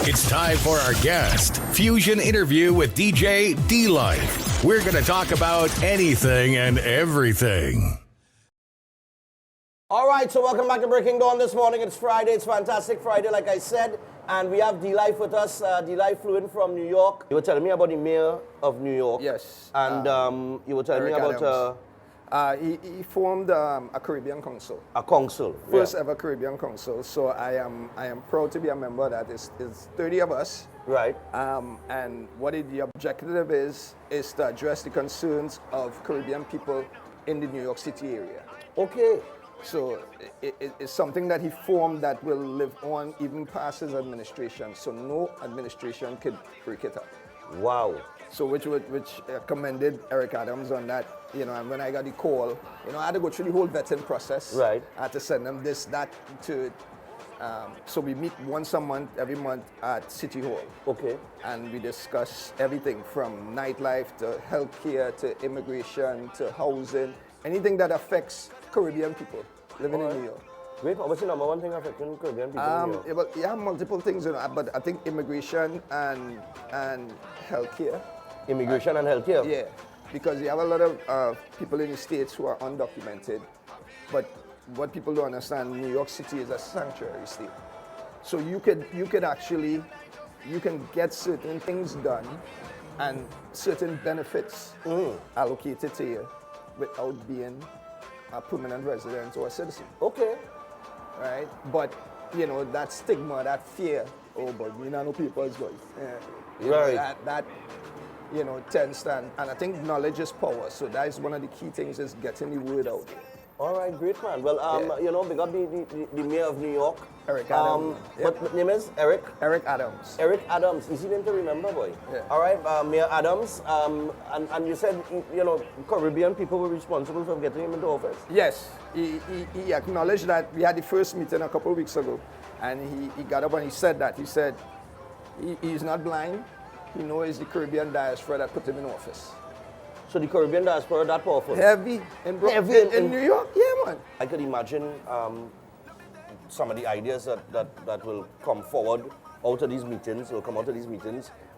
It's time for our guest, Fusion Interview with DJ D-Life. We're going to talk about anything and everything. All right, so welcome back to Breaking Dawn this morning. It's Friday. It's Fantastic Friday, like I said. And we have D-Life with us. D-Life flew in from New York. You were telling me about the mayor of New York. Yes. And you were telling me about... he formed a Caribbean Council. A council. First ever Caribbean Council. So I am proud to be a member of that. It's 30 of us. Right. And what the objective is to address the concerns of Caribbean people in the New York City area. Okay. So it's something that he formed that will live on even past his administration. So no administration could break it up. Wow. So which commended Eric Adams on that, and when I got the call, I had to go through the whole vetting process. Right. I had to send them this, that, to, so we meet once a month, every month at City Hall. Okay. And we discuss everything from nightlife to healthcare to immigration to housing, anything that affects Caribbean people living in New York. Great. What's the number one thing affecting Caribbean people in New York? Well, you have multiple things, but I think immigration and healthcare. Immigration and healthcare? Yeah, because you have a lot of people in the States who are undocumented, but what people don't understand, New York City is a sanctuary state. So you can get certain things done and certain benefits allocated to you without being a permanent resident or a citizen. Okay. Right? But, that stigma, that fear, but we don't know people's voice. Right. That tends to, and I think knowledge is power. So that is one of the key things, is getting the word out. All right, great, man. Well, big up the mayor of New York. Eric Adams. What name is? Eric? Eric Adams. Eric Adams. Easy name to remember, boy. Yeah. All right, Mayor Adams. And you said, Caribbean people were responsible for getting him into office? Yes. He acknowledged that. We had the first meeting a couple of weeks ago, and he got up and he said that. He said he's not blind. He knows the Caribbean diaspora that put him in office. So the Caribbean diaspora that powerful? Heavy in New York? Yeah, man. I could imagine some of the ideas that will come forward out of these meetings,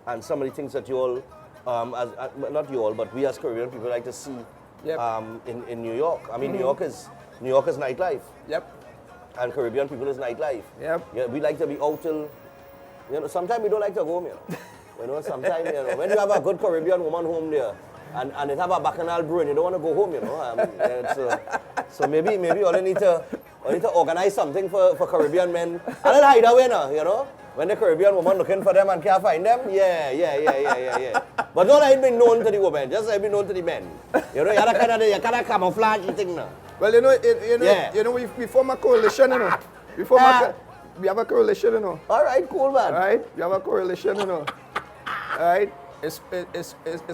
and some of the things that you all, not you all, but we as Caribbean people like to see in New York. I mean, New York is nightlife. Yep. And Caribbean people is nightlife. Yep. Yeah, we like to be out till, sometimes we don't like to go home, sometimes, when you have a good Caribbean woman home there, and it have a bacchanal brew and you don't want to go home, so maybe all you need to organize something for Caribbean men. And then hide away now, when the Caribbean woman looking for them and can't find them, yeah. But don't let it be known to the women, just let it be known to the men. You kind of camouflage thing now. Well, we form a coalition, we have a coalition, All right, cool, man. Right? We have a coalition, Right? It's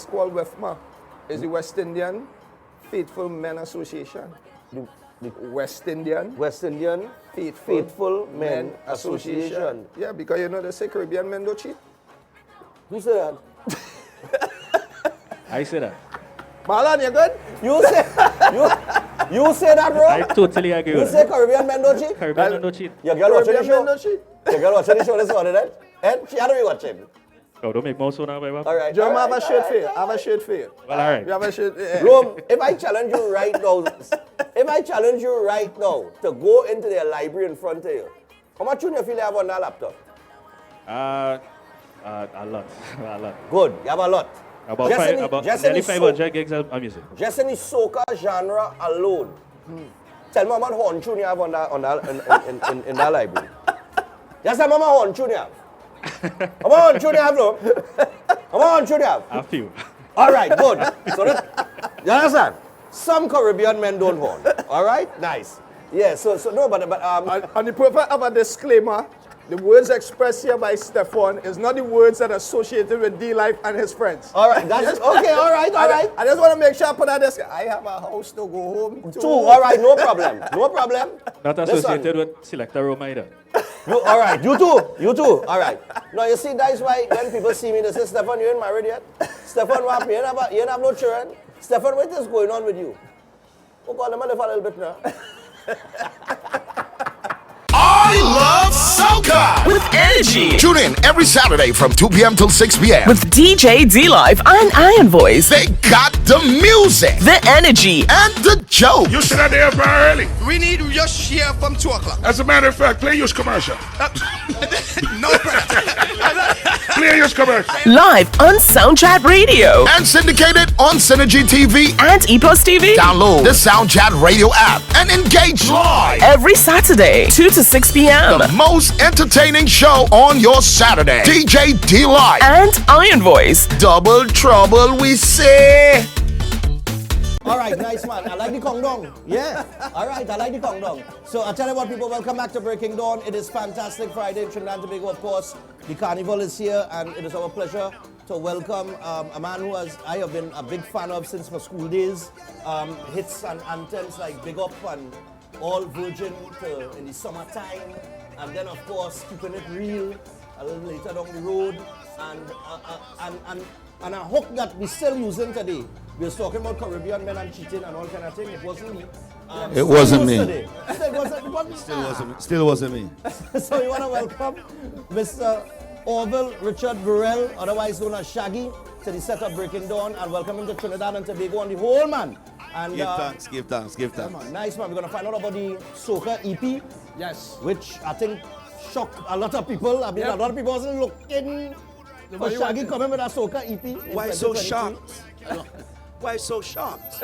called WEFMA. It's the West Indian Faithful Men Association. The West Indian Faithful Men Association. Yeah, because they say Caribbean men don't cheat. Who said that? I say that. Marlon, you good? You say that, bro? I totally agree with that. You say Caribbean men don't cheat? Caribbean men don't cheat. Your girl watching the show? Don't cheat. Your girl watching the show this morning, right? And she had to be watching. Oh, don't make more so now, baby. All right. Jom, I have a shirt for you. I have a shirt for you. Well, all right. You have a shirt. Yeah. Rome, if I challenge you right now to go into their library in front of you, how much you feel you have on that laptop? A lot. Good, you have a lot. About nearly 500 gigs of music. Just in the soca genre alone. Tell me how much horn tune you have in that library. Just tell me how much horn tune you have. How much horn tune you have, no? How much horn tune you have? A few. All right, good. So you understand? Some Caribbean men don't horn. All right, nice. Yeah. So no, but on the purpose of a disclaimer, the words expressed here by Stephan is not the words that are associated with D-Life and his friends. All right, that's okay. All right. I just want to make sure I put on this. I have a house to go home to. All right, no problem. Not associated with Selector Rome either. All right, you too. All right. No, you see, that's why when people see me, they say, Stephan, you ain't married yet? Stephan, what happened? You ain't have no children? Stephan, what is going on with you? Oh, God, let me live a little bit now. I love Soca with energy. Tune in every Saturday from 2 p.m. till 6 p.m. with DJ D Live and Iron Voice. They got the music, the energy, and the joke. You should have there very early. We need your share from 2 o'clock. As a matter of fact, play your commercial. No, Play your commercial. Live on Soundchat Radio. And syndicated on Synergy TV and E Plus TV. Download the Soundchat Radio app and engage live every Saturday, 2 to 6 p.m. The most entertaining show on your Saturday. DJ D Live and Iron Voice. Double trouble, we say. All right, nice man. I like the countdown. Yeah. All right, I like the countdown. So I tell you what, people, welcome back to Breaking Dawn. It is Fantastic Friday in Trinidad and Tobago, of course. The Carnival is here, and it is our pleasure to welcome a man who I have been a big fan of since my school days. Hits and anthems like Big Up and All Virgin in the summertime, and then of course Keeping It Real a little later down the road, and a hook that we're still using today. We was talking about Caribbean men and cheating and all kind of thing. It wasn't me. It wasn't me. Still wasn't me. So we want to welcome Mr. Orville Richard Burrell, otherwise known as Shaggy, to the set of Breaking Dawn, and welcome him to Trinidad and Tobago on the whole, man. And give thanks. Yeah, man. Nice, man. We're going to find out about the Soca EP. Yes. Which I think shocked a lot of people. I mean, a lot of people wasn't looking for Shaggy coming with a Soca EP. Why so shocked? Why so shocked?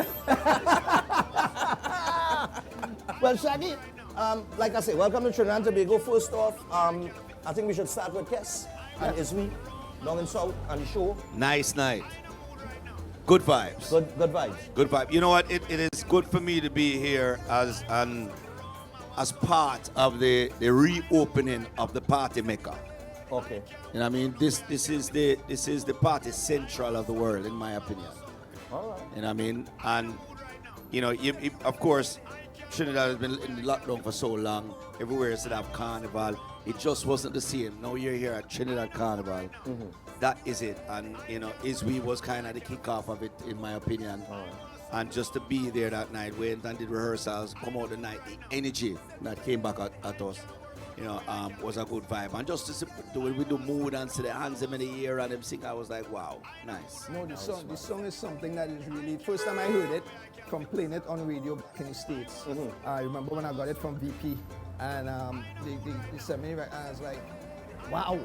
Well, Shaggy, like I say, welcome to Trinidad and Tobago. First off, I think we should start with Kes and Iswi, Long and South, and the show. Nice night. Good vibes. Good vibes. Good vibe. You know what? It is good for me to be here as part of the reopening of the party maker. Okay. You know what I mean? This is the party central of the world, in my opinion. All right. You know what I mean? And you know, of course, Trinidad has been in lockdown for so long. Everywhere is to have Carnival. It just wasn't the same. Now you're here at Trinidad Carnival. Mm-hmm. That is it. And you know, Iswi was kind of the kickoff of it, in my opinion. All right. And just to be there that night, went and did rehearsals, come out the night, the energy that came back at us, you know, was a good vibe. And just to do it with the mood and see the hands them in the air and them sing, I was like, wow, nice. No, the song is something that is really, first time I heard it, from playing it on radio back in the States. Mm-hmm. I remember when I got it from VP, and they sent me, and I was like, wow.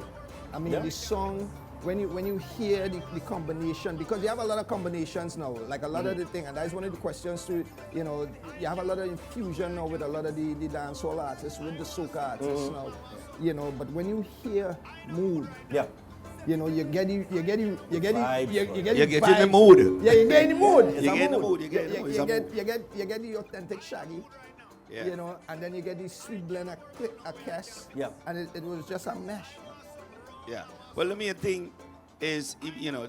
I mean, the song, when you hear the combination, because you have a lot of combinations now, like a lot of the thing, and that's one of the questions to, you know, you have a lot of infusion now with a lot of the dancehall artists, with the soca artists now, you know, but when you hear mood, you know, you get in the mood. Yeah, you get in the mood. You get in the mood. You get the authentic Shaggy. Yeah. You know, and then you get the sweet blend of Kes. Yeah. And it was just a mesh. Yeah. Well, the main thing is, you know,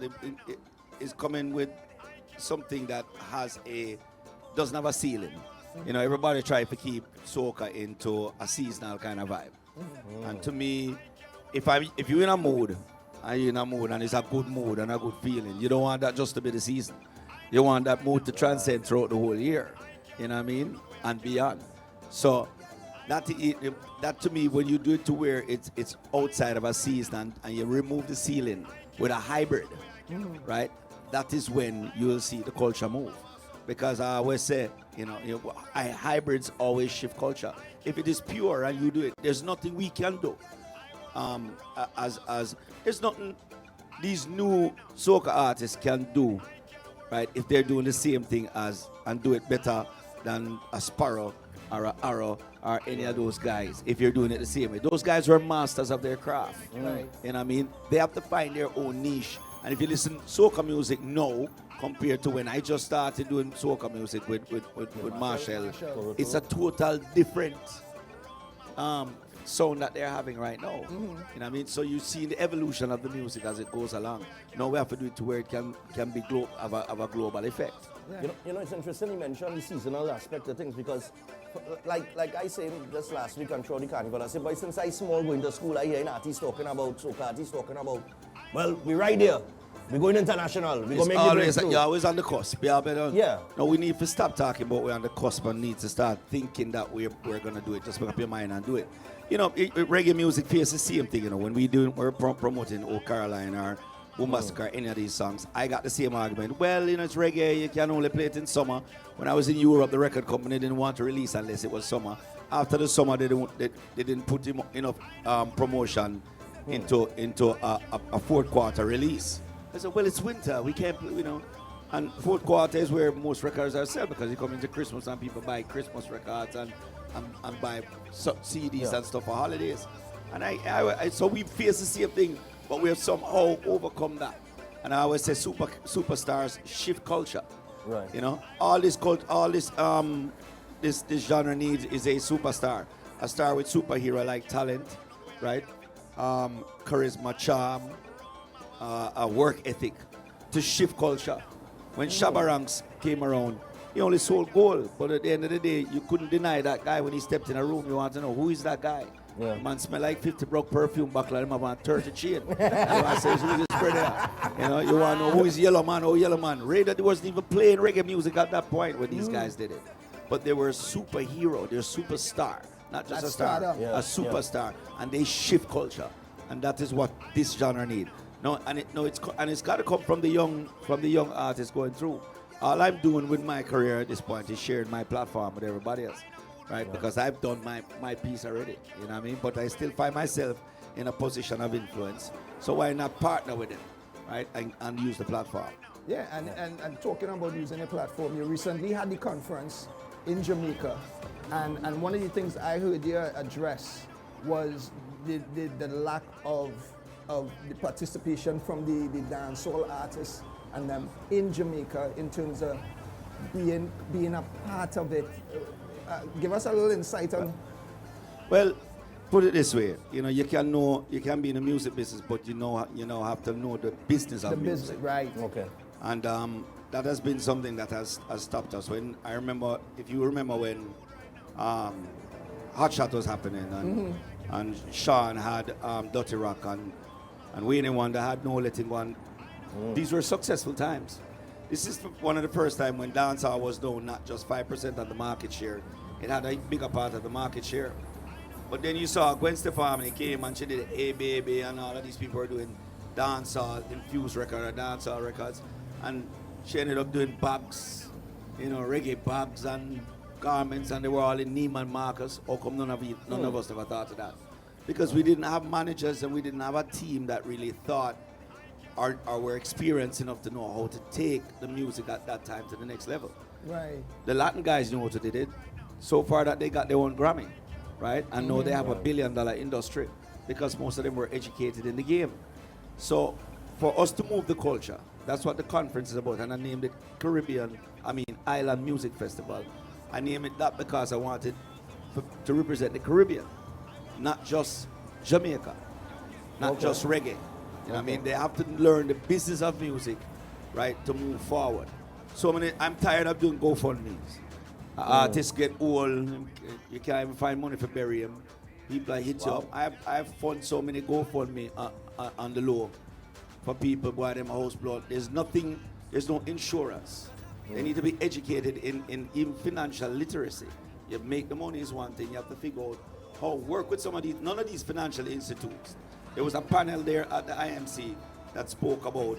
is coming with something that doesn't have a ceiling. Mm-hmm. You know, everybody try to keep soca into a seasonal kind of vibe. Mm-hmm. And to me, if you're in a mood, and it's a good mood and a good feeling, you don't want that just to be the season. You want that mood to transcend throughout the whole year. You know what I mean? And beyond. So that to me, when you do it to where it's outside of a season and you remove the ceiling with a hybrid, right? That is when you will see the culture move. Because I always say, hybrids always shift culture. If it is pure and you do it, there's nothing we can do. As there's nothing these new soca artists can do, right? If they're doing the same thing and do it better than a Sparrow or a Arrow or any of those guys, if you're doing it the same way. Those guys were masters of their craft. Right. You know what I mean? They have to find their own niche. And if you listen to soca music now, compared to when I just started doing soca music with Marshall, it's a total different sound that they're having right now. You know what I mean? So you see the evolution of the music as it goes along. Now we have to do it to where it can be have a global effect. Yeah. You know, it's interesting you mentioned the seasonal aspect of things, because like I said just last week on the Carnival, I said, boy, since I small going to school, I hear an artist talking about soca, artists talking about, well, we're right there. We're going international. We're It's going to make always, the breakthrough. you're always on the cusp. Yeah, but, Yeah. No, we need to stop talking about we're on the cusp and need to start thinking that we're going to do it. Just make up your mind and do it. You know, reggae music faces the same thing, you know. When we're promoting Old Caroline or Bombastic or any of these songs, I got the same argument. Well, you know, it's reggae. You can only play it in summer. When I was in Europe, the record company didn't want to release unless it was summer. After the summer, they didn't put enough promotion into a fourth quarter release. I said, well, it's winter. We can't, you know. And fourth quarter is where most records are sold because you come into Christmas and people buy Christmas records and buy CDs and stuff for holidays. And so we face the same thing, but we have somehow overcome that. And I always say superstars shift culture. Right. You know, this genre needs is a superstar. A star with superhero like talent, right? Charisma, charm, a work ethic to shift culture. When Shabba Ranks came around, he only sold gold, but at the end of the day, you couldn't deny that guy when he stepped in a room. You want to know who is that guy? Yeah. The man smell like 50 broke perfume back like him about 30 chain. You know, who's this brother? You know, you want to know who is Yellow Man? Oh, Yellow Man. Ray that wasn't even playing reggae music at that point when these guys did it. But they were a superhero. They're a superstar, not just a star, a superstar, and they shift culture, and that is what this genre needs. It's got to come from the young artists going through. All I'm doing with my career at this point is sharing my platform with everybody else, right? Yeah. Because I've done my piece already, you know what I mean? But I still find myself in a position of influence, so why not partner with them, right? And use the platform. Yeah, and talking about using a platform, you recently had the conference in Jamaica, and one of the things I heard you address was the lack of the participation from the dancehall artists and them in Jamaica in terms of being a part of it. Give us a little insight on. Well, put it this way, you know, you can be in the music business, but you have to know the business of music. Business, right? Okay. And that has been something that has stopped us. When I remember, if you remember when Hot Shot was happening and Sean had Dirty Rock and Wayne Wonder had No Letting One. These were successful times. This is one of the first time when dancehall was known not just 5% of the market share. It had a bigger part of the market share. But then you saw Gwen Stefani came and she did Hey Baby and all of these people were doing dancehall, infused record or dancehall records. And she ended up doing bags, you know, reggae bags and garments, and they were all in Neiman Marcus. How come none of us ever thought of that? Because we didn't have managers and we didn't have a team that really thought or were experienced enough to know how to take the music at that time to the next level. Right. The Latin guys knew how to do it. So far that they got their own Grammy, right? And now they have $1 billion industry because most of them were educated in the game. So for us to move the culture, that's what the conference is about. And I named it Island Music Festival. I named it that because I wanted to represent the Caribbean, not just Jamaica, not just reggae. You know what I mean? They have to learn the business of music, right, to move forward. So I'm tired of doing GoFundMes. Artists get old, you can't even find money for bury them. People hit you up. I've funded so many GoFundMe on the low for people buy them a house blood. There's no insurance. They need to be educated in even financial literacy. You make the money is one thing, you have to figure out how work with none of these financial institutes. There was a panel there at the IMC that spoke about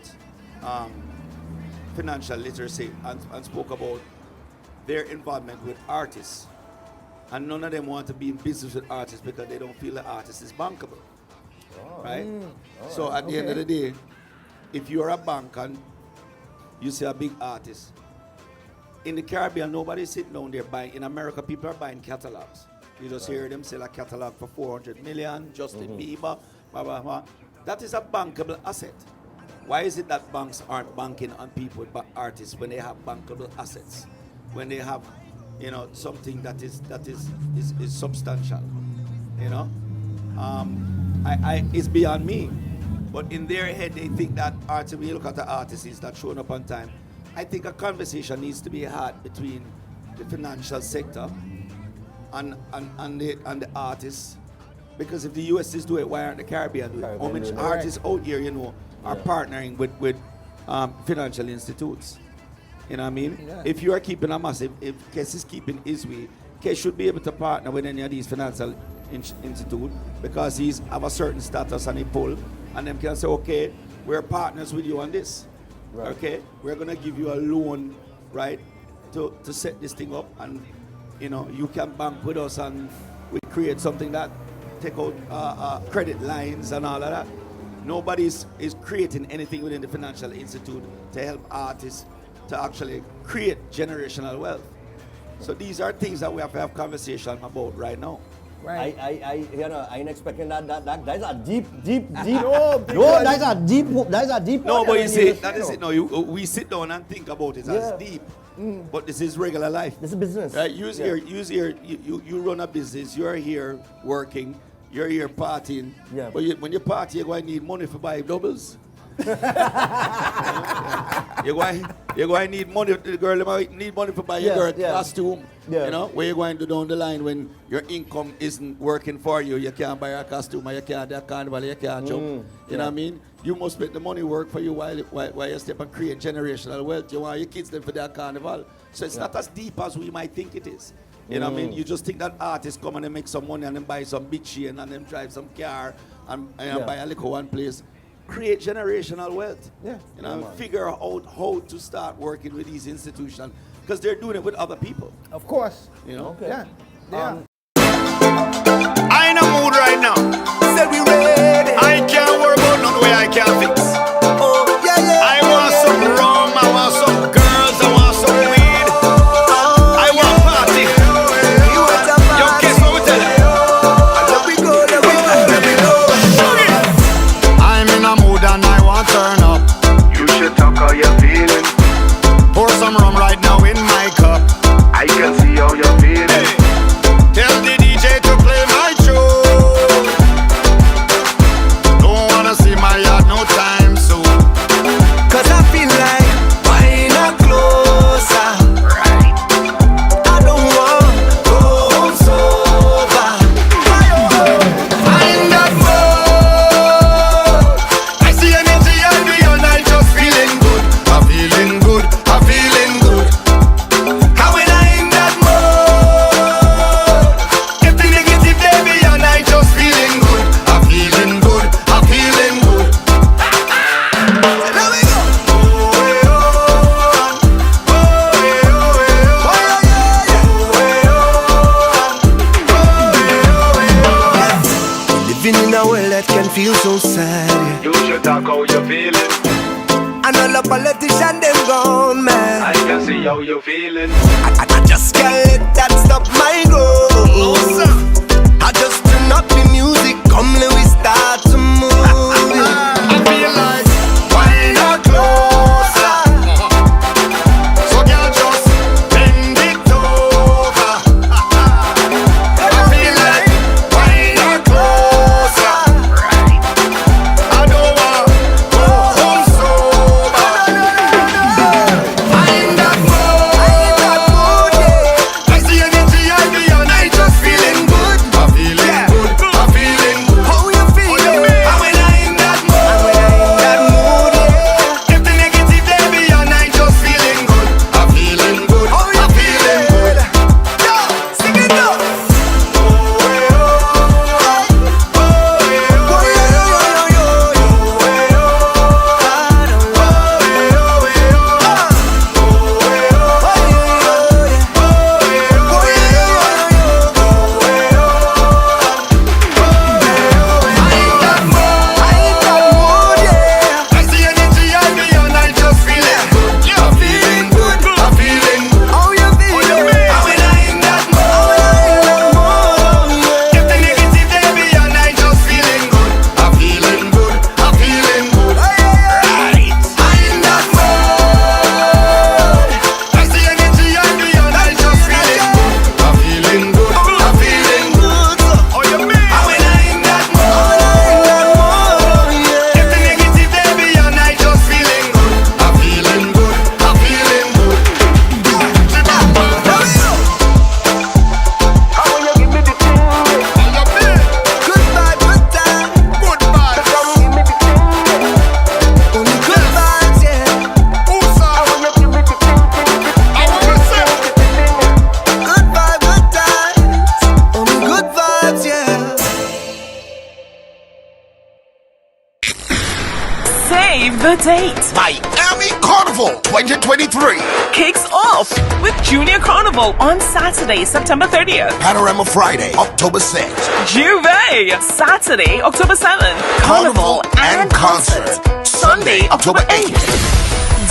financial literacy and spoke about their involvement with artists. And none of them want to be in business with artists because they don't feel the artist is bankable. Right? So at the end of the day, if you're a bank and you see a big artist, in the Caribbean, nobody's sitting down there buying. In America, people are buying catalogs. You just hear them sell a catalog for 400 million, Justin Bieber, blah, blah, blah. That is a bankable asset. Why is it that banks aren't banking on people but artists when they have bankable assets? When they have, something that is substantial, it's beyond me. But in their head, they think that artists, when you look at the artists that showing up on time, I think a conversation needs to be had between the financial sector and the artists. Because if the US is doing it, why aren't the Caribbean doing it? How many artists out here, are partnering with financial institutes. You know what I mean? Yeah. If you are keeping a massive, if Kes is keeping his way, Kes should be able to partner with any of these financial institutes because he's have a certain status and he pull, and them can say, okay, we're partners with you on this. Right. Okay, we're gonna give you a loan, right, to set this thing up, and you know you can bank with us, and we create something that take out credit lines and all of that. Nobody is creating anything within the financial institute to help artists to actually create generational wealth. So these are things that we have to have conversation about right now. Right. I ain't expecting that that's a deep. No, that's a deep. No, one, but you and see, that is it. No, we sit down and think about it as Yeah. deep. But this is regular life. This is business. Right? Use here. You run a business. You are here working. You're here partying. Yeah. But when you party, you're going to need money for buy doubles. You're going to need money. The girl might need money for buy your girl costume. Yeah. You know, where you're going to down the line when your income isn't working for you. You can't buy a costume, or you can't do a carnival, you can't jump. You know what I mean? You must make the money work for you while you step and create generational wealth. You want your kids them for their carnival. So it's not as deep as we might think it is. You know what I mean? You just think that artists come and they make some money and then buy some beach chain and then drive some car and buy a liquor one place. Create generational wealth. Yeah. You know, figure out how to start working with these institutions because they're doing it with other people. Of course. You know? Okay. Yeah. Yeah. I in a mood right now. Said we ready. I can't worry about nothing way I can't fix. Oh, yeah. I want some rum, I want some girls, I want some weed. I want party. Yo, guess what we tell you? I'm in a mood and I want turn up. You should talk how you're feeling. Pour some rum right now in my cup. I can see how you're feeling. Tell the DJ to play my tune. Don't wanna see my yard no time soon. Cause I feel like why not closer? Right. I don't want go home sober. I'm in that mood. I see energy and me and I just feeling good. I'm feeling good, I'm feeling good. How when I in that mode? If the negative baby and I just feeling good. I'm feeling good, I'm feeling good. There we go. Living in a world that can feel so sad, yeah. You should talk how you're feeling. And all the politicians them gone mad. I can see how you're feeling. I just can't let that stop my growth. I just turn up the music, come let we start to move. I feel like why not closer? So girl just bend it over. I feel like why not closer? I don't want go home sober. I'm in that mood. I see energy I be and I just feeling good. I'm feeling good. I'm feeling good. How you feeling? How when I in Save the date. Miami Carnival 2023. Kicks off with Junior Carnival on Saturday, September 30th. Panorama Friday, October 6th. Juve, Saturday, October 7th. Carnival and concert, Sunday, October 8th.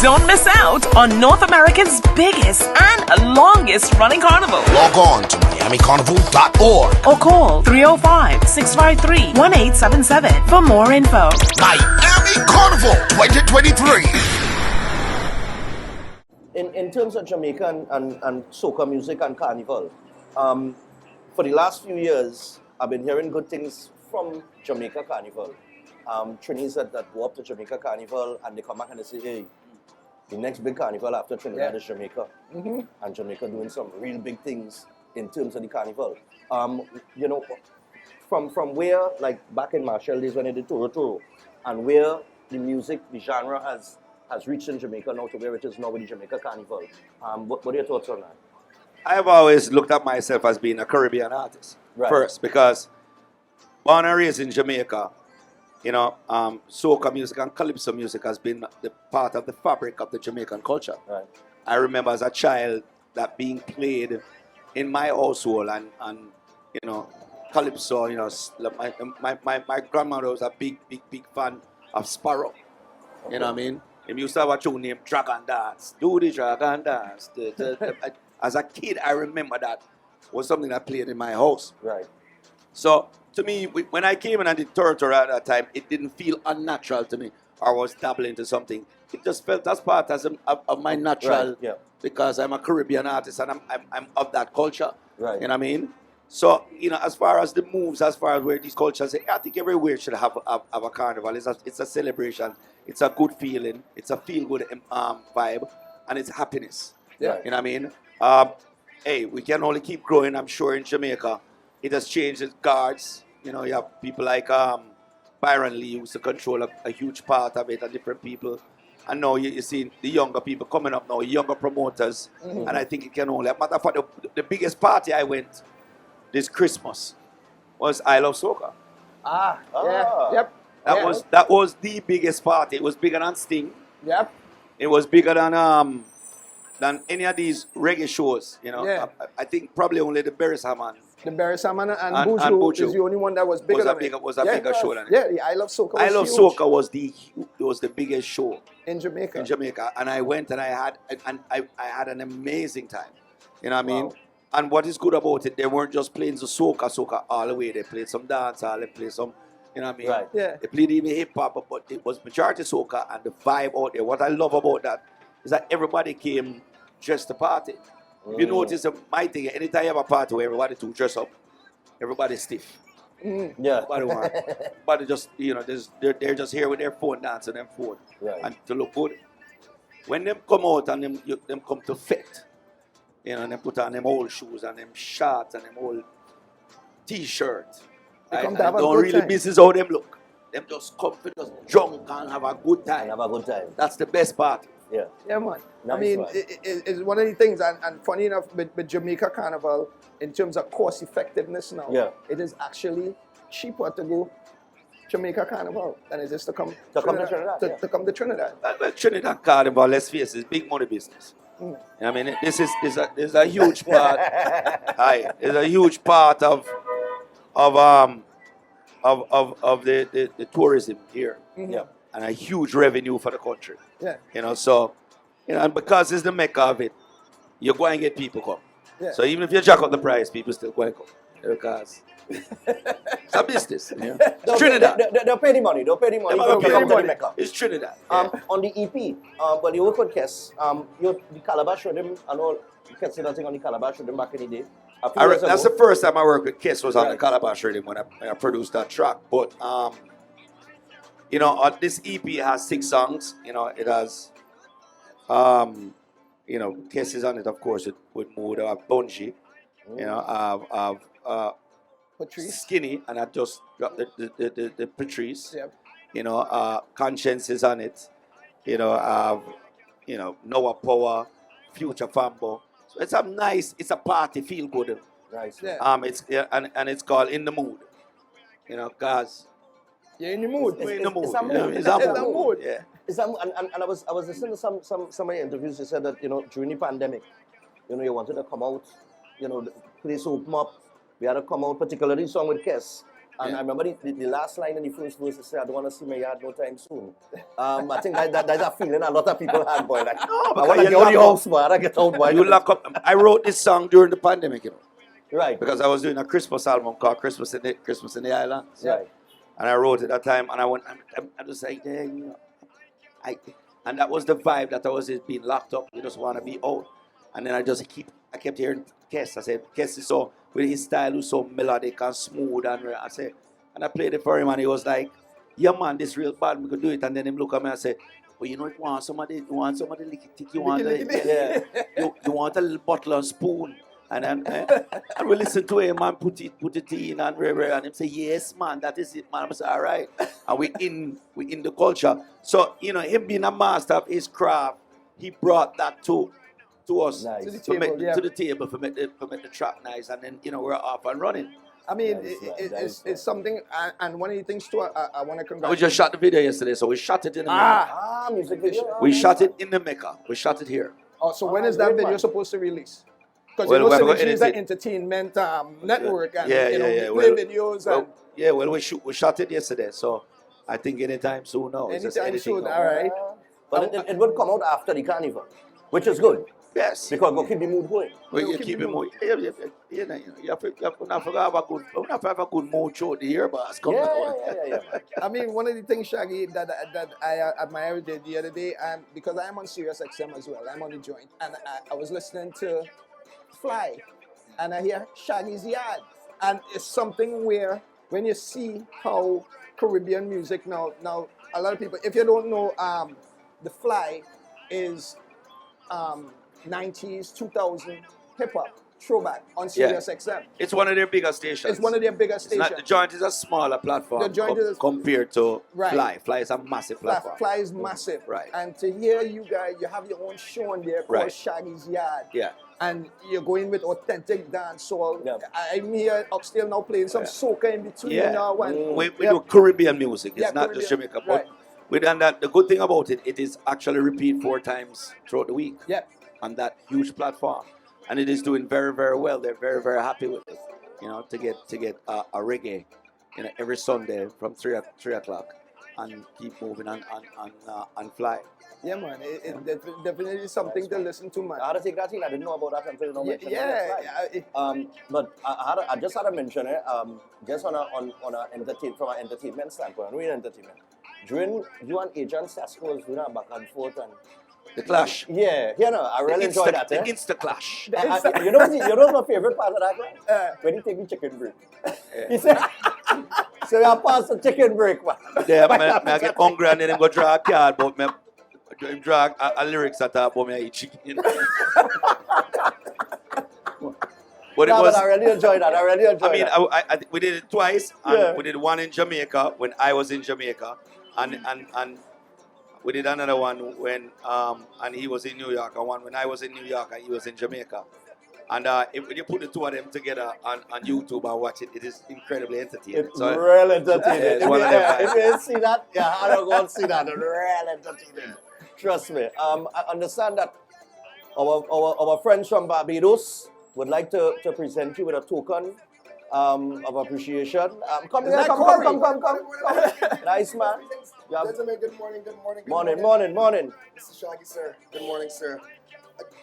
Don't miss out on North America's biggest and longest running carnival. Log on to MiamiCarnival.org Or call 305-653-1877 for more info. Miami Carnival 2023. In terms of Jamaica and soca music and carnival, for the last few years, I've been hearing good things from Jamaica Carnival. Trainees that go up to Jamaica Carnival and they come back and they say, hey, the next big carnival after Trinidad is Jamaica. And Jamaica doing some real big things in terms of the carnival. You know, from where, like back in Marshall days when they did Toro, and where the music, the genre has reached in Jamaica now to where it is now with the Jamaica Carnival. What are your thoughts on that? I've always looked at myself as being a Caribbean artist first, because born and raised in Jamaica, you know, soca music and calypso music has been the part of the fabric of the Jamaican culture. Right. I remember as a child that being played in my household, and you know, calypso. You know, my grandmother was a big fan of Sparrow. You know what I mean? He used to have a tune named Dragon Dance. Do the Dragon Dance. As a kid, I remember that was something that played in my house. Right. So to me, when I came in and did Turtle at that time, it didn't feel unnatural to me, or was dabbling into something. It just felt as part of my natural, because I'm a Caribbean artist and I'm of that culture. Right. You know what I mean? So, you know, as far as the moves, as far as where these cultures, I think everywhere should have a carnival. It's a celebration. It's a good feeling. It's a feel-good vibe, and it's happiness. Yeah. You know what I mean? Hey, we can only keep growing, I'm sure, in Jamaica. It has changed its guards. You know, you have people like Byron Lee, who used to control a huge part of it, and different people. And now you see the younger people coming up now, younger promoters. And I think it can only. As a matter of fact, the biggest party I went this Christmas was I Love Soca. Yep. That was the biggest party. It was bigger than Sting. Yep. It was bigger than any of these reggae shows. You know, I think probably only the Berry Salmon. The Barry Salmon and Buju is the only one that was bigger than it. Was a bigger show than it. Yeah, the I Love Soca was I Love huge. Soca was the biggest show in Jamaica. And I went and I had an amazing time. You know what I mean? And what is good about it, they weren't just playing the soca all the way. They played some dancehall, they played some, you know what I mean? Right. Yeah. They played even hip hop, but it was majority soca, and the vibe out there. What I love about that is that everybody came dressed to party. If you notice my thing, anytime you have a party where everybody to dress up, everybody's stiff. Yeah. Everybody just, you know, they're just here with their phone, dancing their phone, and to look good. When them come out and them come to fit, you know, and they put on them old shoes and them shorts and them old t-shirt. I don't really business how them look. Them just come to just drunk and have a good time. That's the best part. Yeah. Yeah, man. Nice I mean, one. it's one of the things, and funny enough, with Jamaica Carnival, in terms of cost effectiveness now, it is actually cheaper to go Jamaica Carnival than it is to come to Trinidad. To come to Trinidad. Well, Trinidad Carnival, let's face it, is big money business. I mean, this is a huge part. It's a huge part of the tourism here. Yeah. And a huge revenue for the country. Yeah. You know, so, you know, and because it's the mecca of it, you're going to get people come. Yeah. So even if you jack up the price, people still going to come. Because it's a business. You know? It's Trinidad. They'll pay the money. They'll pay the money. They'll pay the money. Mecca. It's Trinidad. On the EP, well, you work with Kes. The Calabash rhythm, I know you can see that thing on the Calabash rhythm back in the day. That's the first time I worked with Kes was on the Calabash rhythm when I produced that track. But, you know, this EP has 6 songs. You know, it has, you know, Kes is on it, of course, with Mood. I have Bungie. You know, Patrice. Skinny, and I just dropped the Patrice. Yep. You know, Conscience is on it. You know, you know, Noah Power, Future Fambo. So it's a party, feel good. Nice. Yeah. And it's called In the Mood. You know, cause You're in the mood. It's in the mood. It's a mood. Yeah, it's a mood. Yeah. It's a mood. And I was listening to some of your interviews. You said that, during the pandemic, you wanted to come out, the place open up. We had to come out, particularly song with Kes. And I remember the last line in the first verse, it said, I don't want to see my yard no time soon. I think that's a feeling a lot of people had, boy. Like, I want to get out of the house, boy. I gotta get out, boy. You lock up. I wrote this song during the pandemic, Right. because I was doing a Christmas album called Christmas in the Islands. Right. And I wrote it at that time, and I just like, yeah, and that was the vibe that I was being locked up. You just want to be out. And then I kept hearing Kes. I said, Kes is so, with his style, was so melodic and smooth. And I played it for him, and he was like, yeah, man, this real bad, we could do it. And then he looked at me and said, well, you want somebody lick it, you want you want a little bottle and spoon. And we listen to him and put it in and him say, yes, man, that is it, man. I say, all right. And we in the culture. So, him being a master of his craft, he brought that to us, Nice. To the to table, make the table, for make the track nice, and then we're off and running. I mean, Nice. it's something, and one of the things too, I want to We congratulate. just shot the video yesterday, so we shot it in the Mecca. Music video. We shot it in the Mecca. We shot it here. Oh, so when is that great, video man. supposed to release? Because Well, we're Synergy is an editing. entertainment network, and Yeah. we play videos and We shot it yesterday, so I think anytime soon now. It's just anytime anything soon. now. All right. But it would come out after the carnival, which is good. Yes. Because go keep the mood going. Well, you keep it more. You have to not have a good mood show the year, but it's coming out. Yeah. I mean, one of the things, Shaggy, that I admired the other day, and because I'm on Sirius XM as well, I'm on the joint, and I was listening to Fly, and I hear Shaggy's Yard, and it's something where when you see how Caribbean music now a lot of people, if you don't know, the Fly is 90s, 2000 hip hop throwback on Sirius XM. It's one of their bigger stations. It's one of their biggest It's not- stations. the joint is a smaller platform The joint is- compared to Right. Fly. Fly is a massive platform. Fly is massive. Right. And to hear you guys, you have your own show on there called Right. Shaggy's Yard. Yeah. And you're going with authentic dancehall. Yeah. I'm here upstairs now playing some soca in between Yeah. now. And We yeah. do Caribbean music. It's Yeah, not just Caribbean. Jamaica. Right. But we done that. The good thing about it, it is actually repeat 4 times throughout the week Yep. on that huge platform. And it is doing very, very well. They're very, very happy with it. To get a reggae, every Sunday from 3 o'clock and keep moving and fly. Yeah, man. It definitely something to listen to, man. I had to take that in. I didn't know about that until now. Yeah. But I just had to mention it. Just from an entertainment standpoint, real entertainment. During you and Agent Sasko was doing a back and forth and The clash. yeah, I really enjoyed that. The Eh? Insta clash. You know my favorite part of that, right? When he take the chicken break. He said, so we are past the chicken break, man. Yeah, I get hungry and then I go draw a card, but me drag a lyrics that talk about me I eat chicken. But it was. I really enjoyed that. I mean, I we did it twice, and Yeah. we did one in Jamaica when I was in Jamaica, and we did another one when and he was in New York, and one when I was in New York and he was in Jamaica. And when you put the two of them together on YouTube and watch it, it is incredibly entertaining. It's real entertaining. it's one of them. If you didn't see that, I don't go and see that. Real entertaining. Trust me. I understand that our friends from Barbados would like to present you with a token of appreciation. Come here, come. Nice man. Yeah. Gentlemen, good morning. Morning. This is Shaggy, sir. Good morning, sir.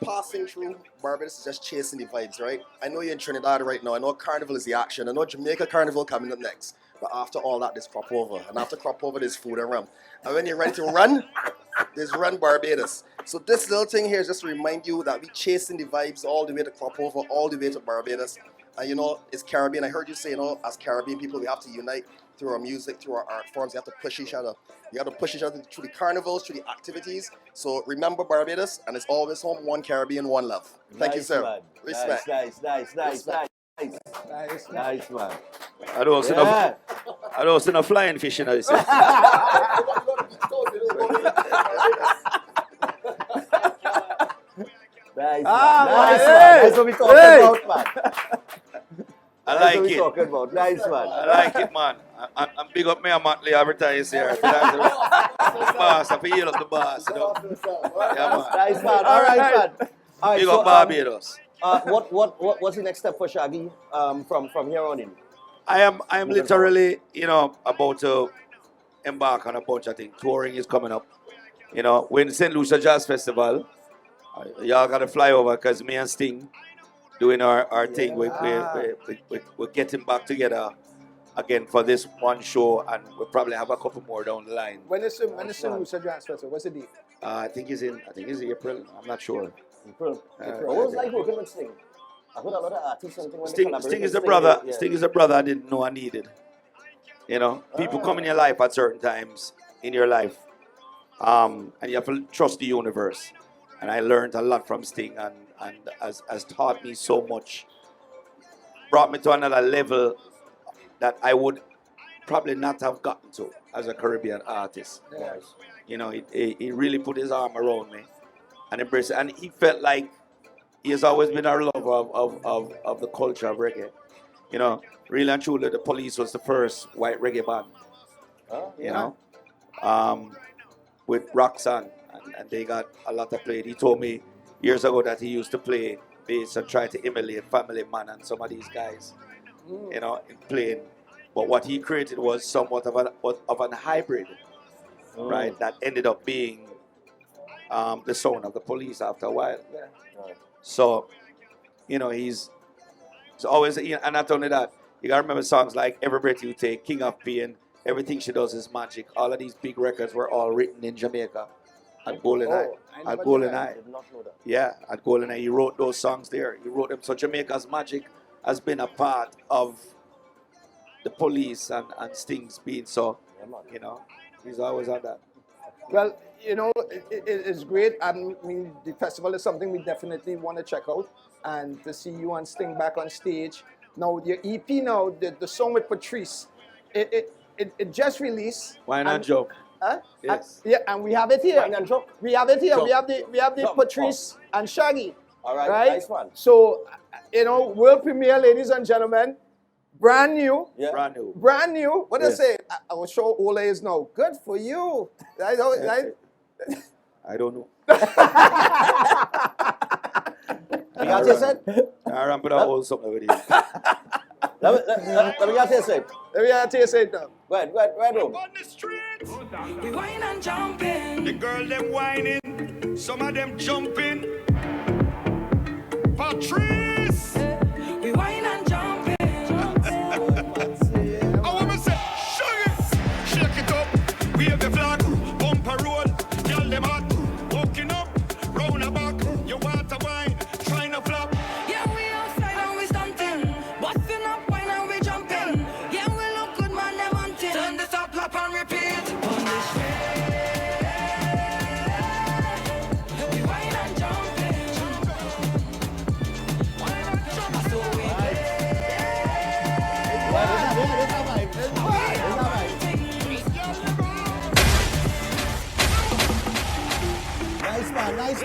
Passing through Barbados is just chasing the vibes, right? I know you're in Trinidad right now. I know Carnival is the action. I know Jamaica Carnival coming up next. But after all that, there's crop over. And after crop over, there's food and rum. And when you're ready to run, there's Run Barbados. So this little thing here is just to remind you that we chasing the vibes all the way to crop over, all the way to Barbados. And it's Caribbean. I heard you say, as Caribbean people, we have to unite through our music, through our art forms. We have to push each other. We have to push each other through the carnivals, through the activities. So remember Barbados, and it's always home, one Caribbean, one love. Thank you, sir. Man. Respect. Nice, man. I don't see no flying fish in this. Nice, man. That's what we talking about, man. I like it. Talking about. Nice, man. I like it, man. I'm big up me and Motley advertise here. The boss, I feel up the boss, you know. Yeah, man. Nice, man. All right, man. All right, Big so, up Barbados. what's the next step for Shaggy from here on in? I am literally, about to embark on a bunch of things. Touring is coming up. We're in St. Lucia Jazz Festival. Y'all got to fly over because me and Sting doing our thing. We're getting back together again for this one show, and we'll probably have a couple more down the line. When is St. Lucia Jazz Festival? What's the date? I think it's April. I'm not sure. April. What was it like working with Sting? I heard a lot of artists something when Sting is a brother. Yeah. Sting is a brother I didn't know I needed. People come in your life at certain times in your life, and you have to trust the universe. And I learned a lot from Sting, and has taught me so much. Brought me to another level that I would probably not have gotten to as a Caribbean artist. Yes. He really put his arm around me and embraced it. And he felt like he has always been our lover of the culture of reggae. Really and truly, the Police was the first white reggae band. With Roxanne, and they got a lot of play. He told me years ago that he used to play bass and try to emulate Family Man and some of these guys, in playing. But what he created was somewhat of an hybrid, right? That ended up being the sound of the Police after a while. Yeah. So, he's always, and not only that, you gotta remember songs like Every Breath You Take, King of Pain, Everything She Does Is Magic. All of these big records were all written in Jamaica at Golden Eye. At Golden Eye. I did not know that. Yeah, at Golden Eye. He wrote those songs there. He wrote them. So Jamaica's magic has been a part of the Police and Sting's being. So, he's always on that. Well, it's great. I mean, the festival is something we definitely want to check out, and to see you and Sting back on stage. Now, your EP now, the song with Patrice, it just released. Why not joke? Huh? Yes. And we have it here. Wine and joke. We have it here. Joke. We have the Joke. Patrice and Shaggy. All right, nice one. So, world premiere, ladies and gentlemen. Brand new. Yeah. Brand new. What I say? I will show Ola is now. Good for you. I don't know. You got to say it? I'm going to hold something with you. Let me get to say it. Let me get to say it now. Right, home. On the streets, We whine and jumping. the girl them whining, some of them jumping. Patrice, We whine and jumping. I want to say, shake it up, wave the flag, bumper roll, girl them hot, walking up, round the back, you want to wine, trying to flop. Yeah, we outside and we stunting. Busting up, whine and we jumping. Yeah, we look good, man, them hunting. Turn this up, lap and repeat. On the street. We whine and jumping. Whine and jumping. So we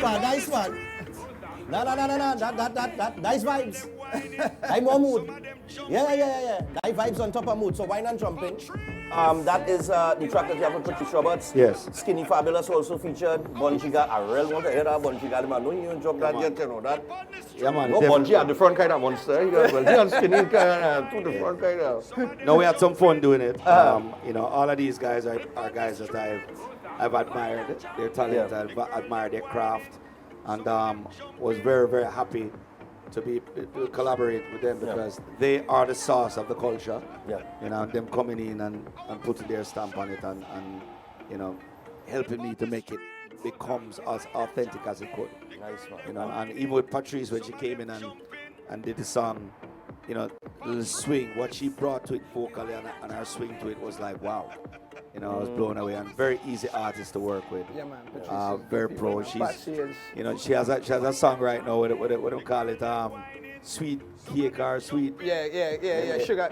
Nice one. No. That nice vibes. Nice more mood. Yeah. Nice vibes on top of mood. So wine and jumping. That is the track that you have with Patrice Roberts. Yes. Skinny Fabulous also featured. Bunjiga. I really want to hear that Bunjiga. Man, no, you don't drop that yet, that. Yeah, man. No, Bunji had the front kind of monster. Bunji and Skinny to the front kind of. No, we had some fun doing it. All of these guys are guys that I've admired their talent, I've admired their craft, and was very, very happy to collaborate with them because they are the source of the culture. Yeah. Them coming in and putting their stamp on it and helping me to make it becomes as authentic as it could. Nice one. And even with Patrice when she came in and did the song, the swing, what she brought to it vocally and her swing to it was like, wow. I was blown away, and very easy artist to work with. Yeah, man. Very pro. She has a song right now. What do we call it? Sweet cake or sweet. Yeah. Sugar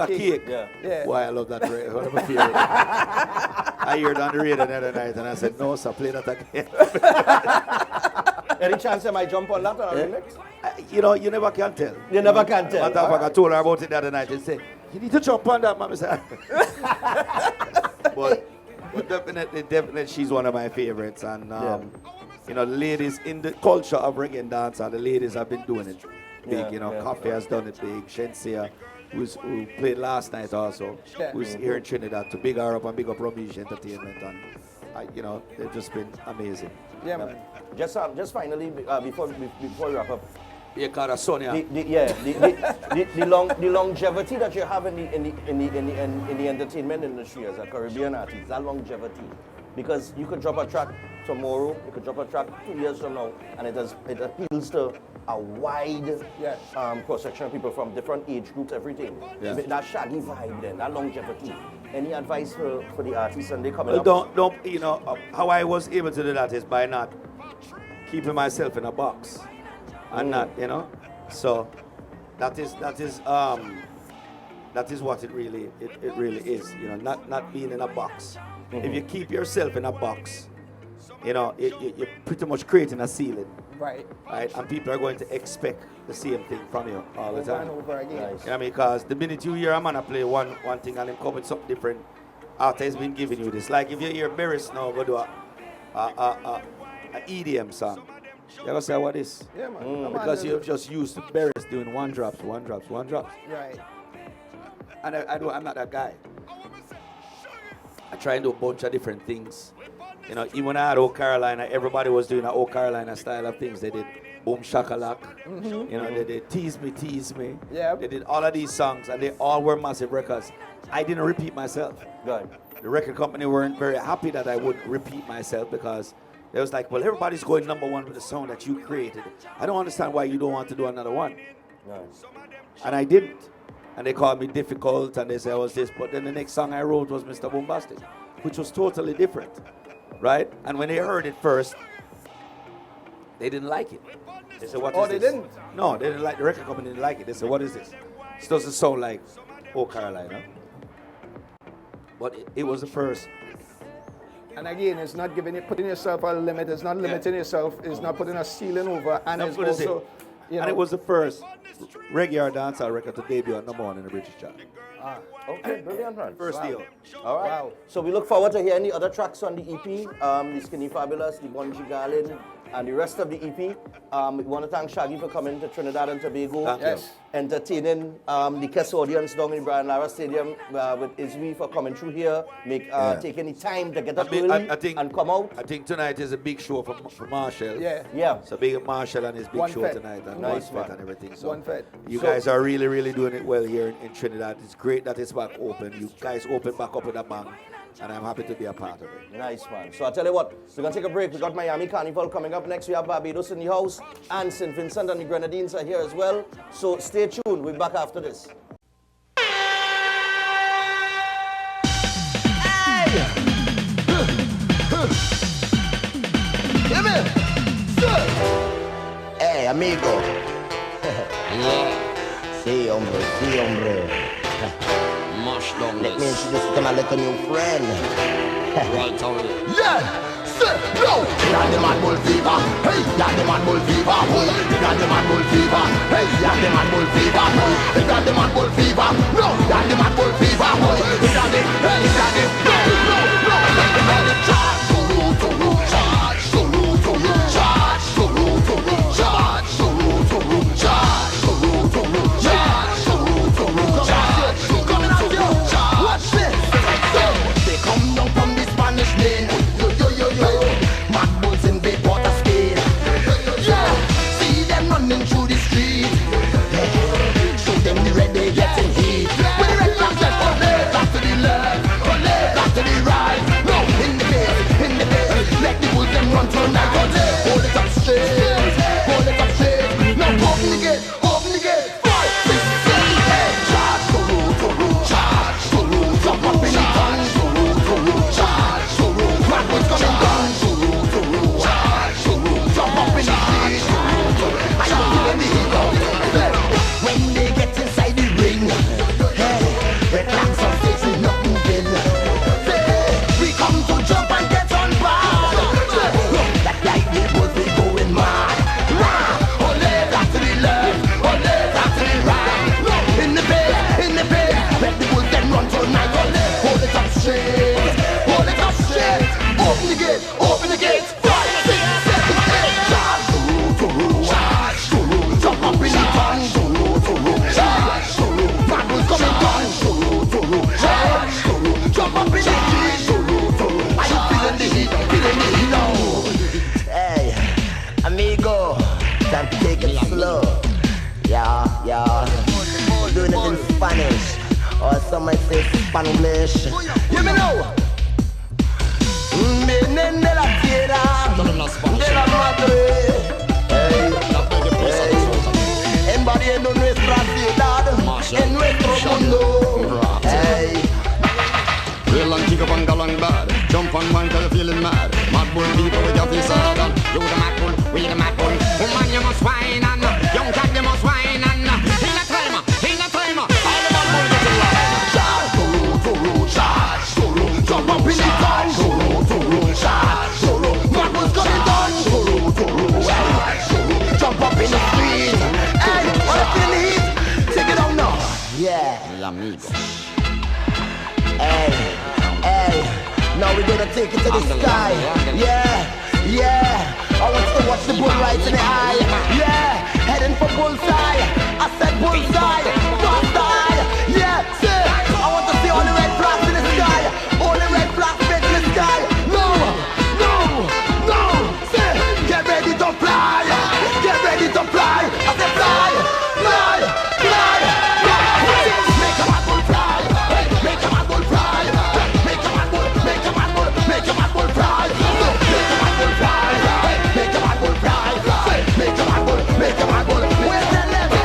cake. Yeah. Why I love that. One of my favorite. I heard it on the radio the other night, and I said, no, sir, play that again. Any chance I might jump on that or remix? You never can tell. You never can tell. Matter of fact, I told her about it the other night. She said, You need to jump on that, mama. but definitely, she's one of my favorites. And, you know, the ladies in the culture of reggae and dance, the ladies have been doing it big. Coffee has done it big. Shensia, who played last night also, who's here in Trinidad, to big her up and big up Ramesh Entertainment. And, they've just been amazing. Yeah, man. Just finally, before we wrap up, you call her Sonia. The longevity that you have in the entertainment industry as a Caribbean artist, that longevity, because you could drop a track tomorrow, you could drop a track 2 years from now, and it appeals to a wide cross section of people from different age groups, everything. Yeah. That Shaggy vibe, then that longevity. Any advice for the artists and they coming up? Don't how I was able to do that is by not keeping myself in a box. And not, so that is what it really is, not being in a box. If you keep yourself in a box, you're pretty much creating a ceiling. Right. And people are going to expect the same thing from you all the time. Over and over again. Nice. Because the minute you hear a man play one thing and then come with something different, after he's been giving you this. Like if you hear Beres now go do a EDM song, you're going to say, what is? Yeah, man. Because you've just used to Beres doing one drops. Right. And I'm not that guy. I try and do a bunch of different things. Even when I had Old Carolina, everybody was doing an Old Carolina style of things. They did Boom Shakalak. They did Tease Me. Yeah. They did all of these songs, and they all were massive records. I didn't repeat myself. Good. The record company weren't very happy that I would repeat myself because they was like, well, everybody's going number one with the song that you created. I don't understand why you don't want to do another one. Nice. And I didn't. And they called me difficult, and they said I was this. But then the next song I wrote was Mr. Bombastic, which was totally different, right? And when they heard it first, they didn't like it. They said, what is this? They didn't? No, they didn't like, the record company didn't like it. They said, what is this? This doesn't sound like Old Carolina. But it was the first. And again, it's not putting yourself a limit, it's not limiting yourself, it's not putting a ceiling over, and it's also, and it was the first reggae or dancehall record to debut at #1 in the British chart. Okay, brilliant, man. First deal. All right. Wow. So we look forward to hearing the other tracks on the EP, the Skinny Fabulous, the Bungee Garland, and the rest of the EP. We want to thank Shaggy for coming to Trinidad and Tobago. Yes. Entertaining the Kess audience down in Brian Lara Stadium with Izwi for coming through here, taking the time to get up early and come out. I think tonight is a big show for Marshall. Yeah. So big Marshall and his big show Fed. tonight. And Nice, One Fed man. and everything. So One Fed. you guys are really, really doing it well here in Trinidad. It's great that it's back open. You guys open back up with a bang. And I'm happy to be a part of it. Nice, man. So I'll tell you what, we're going to take a break. We got Miami Carnival coming up next. We have Barbados in the house, and St. Vincent and the Grenadines are here as well. So stay tuned. We'll be back after this. Hey, amigo. Yeah. Sí, hombre. Let me introduce you to my little new friend. Right on it. Yeah! No! Got the man bull fever. Hey! Got the man bull fever. Got the man bull fever. Hey! Got the man bull fever. Got the man bull fever. No! Got the man bull fever. Got it. Hey! Got it. No! Charge! Charge! Charge! some might say Spanglish. You me know? De la tierra, de la madre. Embadiendo nuestra ciudad en nuestro mundo. Hey. Real and kick up and go long bad. Jump on one cause you're feeling mad. Mad bull people with your face all done. You the mad bull, we the mad bull. Woman you must whine and young cat you must whine and in a timer, all the mad bull get in line. Charge, solo, charge, solo, jump up in the town. Solo, charge, solo, mad bull's coming down. Solo, charge, solo, jump up in the street. Hey, what if you need? Take it on now. Yeah. Mi amigo. Hey, now we're gonna take it to the sky. Yeah. I want to watch the bull right in the eye. Yeah, heading for bullseye. I said bullseye, fast eye. Yeah, see, I want to see all the red flags in the sky. All the red flags in the sky. No, see, get ready to fly. Get ready to fly. I said fly. Make a mad bull fly. Make a mad bull fly. Make a mad bull fly. Make a mad bull fly. Make a mad bull fly. Make a mad bull. Where's the level?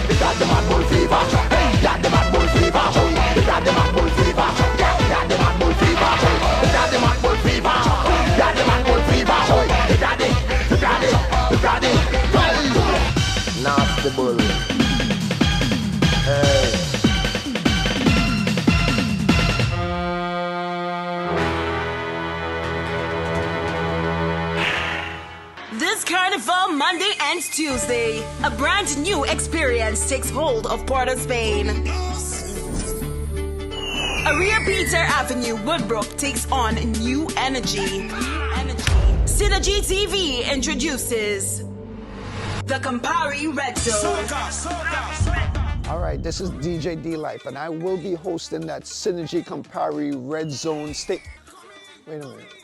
They got the mad bull fever. They got the mad bull fever. They got the mad bull fever. They got the mad bull fever. They got the mad bull fever. They got the mad bull fever. They got it. Nasty bull. Hey. This Carnival Monday and Tuesday, a brand new experience takes hold of Port of Spain. Aria Peter Avenue, Woodbrook takes on new energy. Synergy TV introduces the Campari Red Zone. All right, this is DJ D-Life, and I will be hosting that Synergy Campari Red Zone state. Wait a minute.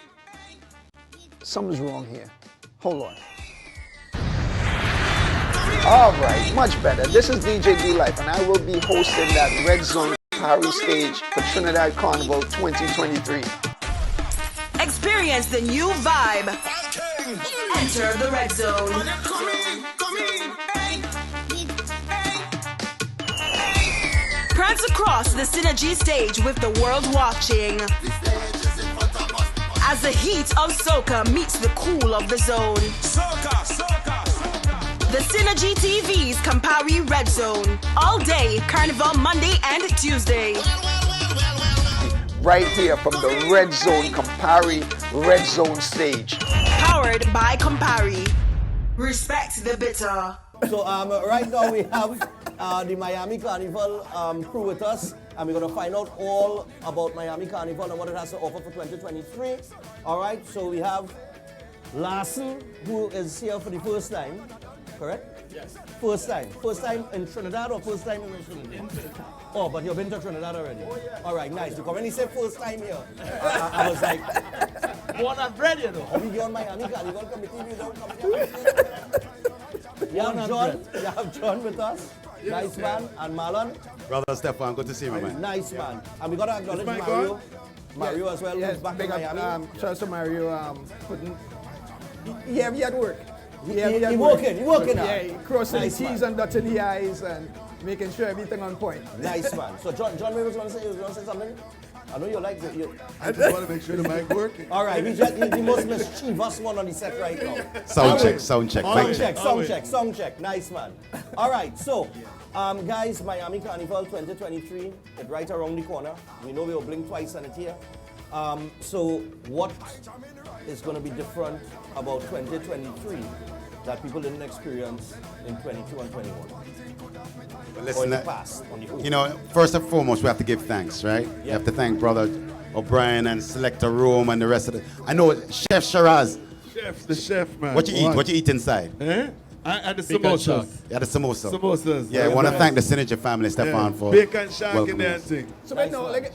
Something's wrong here. Hold on. All right, much better. This is DJ D-Life, and I will be hosting that Red Zone Campari stage for Trinidad Carnival 2023. Experience the new vibe. Enter the Red Zone. Prance across the Synergy stage with the world watching. As the heat of soca meets the cool of the zone. The Synergy TV's Campari Red Zone. All day, Carnival Monday and Tuesday. Right here from the Red Zone Campari Red Zone stage. Powered by Campari. Respect the bitter. So right now we have the Miami Carnival crew with us, and we're going to find out all about Miami Carnival and what it has to offer for 2023. All right, so we have Larson, who is here for the first time, correct? Yes. First time in Trinidad or first time in Trinidad? Oh, but you've been to Trinidad already? Oh, yeah. All right, nice. Because when he said first time here, I was like, born and bred, you know. Are we on Miami Carnival committee? We don't come here. You have John with us. Yes, nice man. And Marlon. Brother Stephan, good to see you, man. Nice man. And we got to acknowledge Mario. Mario as well, who's back in Miami. Shout out to Mario. He at work. He working now. Yeah, crossing the T's and dotting the I's and making sure everything on point. Nice man. So John was going to say something? I know you like it. I just want to make sure the mic working. All right, he's the most mischievous one on the set right now. Sound check. Nice man. All right, so guys, Miami Carnival 2023, it's right around the corner. We know we'll blink twice and it's here. So what is going to be different about 2023 that people didn't experience in 22 and 21? Listen, or in the past, you know, first and foremost, we have to give thanks, right? Yeah. We have to thank Brother O'Brien and Selector Rome and the rest of it. I know Chef Shiraz. The chef, man. What you eat? What you eat inside? Eh? I had the samosas. Yeah, the samosa. Samosas. Yeah, I want to thank the Synergy family, Stephan, for bacon shark in there thing. So right now, all get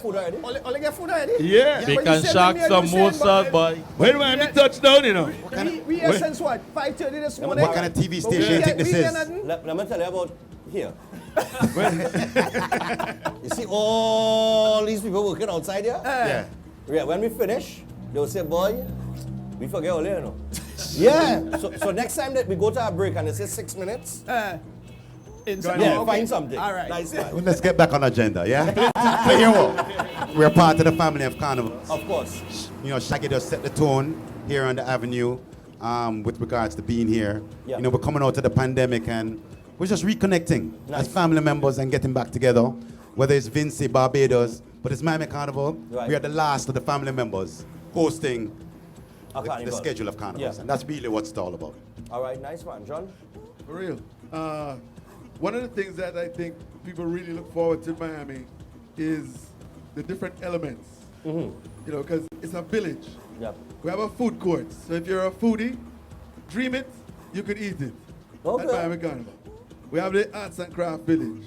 food already? Yeah. Bacon shark, samosa, boy. When we touch down, you know. We here since what? 5:30 this morning? What kind of TV station you think this is? Let me tell you about Here. You see all these people working outside here? Yeah. Yeah, when we finish, they'll say, boy, we forget all you know. Yeah. So next time that we go to our break and they say 6 minutes, find something. All right. Nice one. Well, let's get back on agenda, yeah? So here we're part of the family of Carnival. Of course. You know, Shaggy just set the tone here on the avenue with regards to being here. Yeah. You know, we're coming out of the pandemic and we're just reconnecting as family members and getting back together. Whether it's Vinci, Barbados, but it's Miami Carnival. Right. We are the last of the family members hosting the schedule of carnivals. Yeah. And that's really what it's all about. All right, nice one. John? For real. One of the things that I think people really look forward to in Miami is the different elements. You know, because it's a village. Yeah. We have a food court. So if you're a foodie, dream it, you can eat it. Okay. At Miami Carnival. We have the arts and craft village.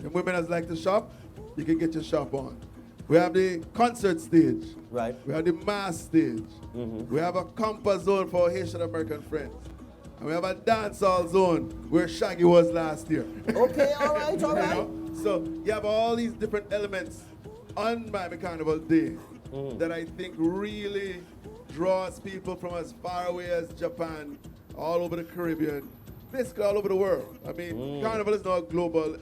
If women that like to shop, you can get your shop on. We have the concert stage. Right. We have the mass stage. We have a compass zone for our Haitian American friends. And we have a dancehall zone where Shaggy was last year. Okay, all right. You know? So you have all these different elements on Miami Carnival Day that I think really draws people from as far away as Japan, all over the Caribbean, basically all over the world. I mean, Carnival is now a global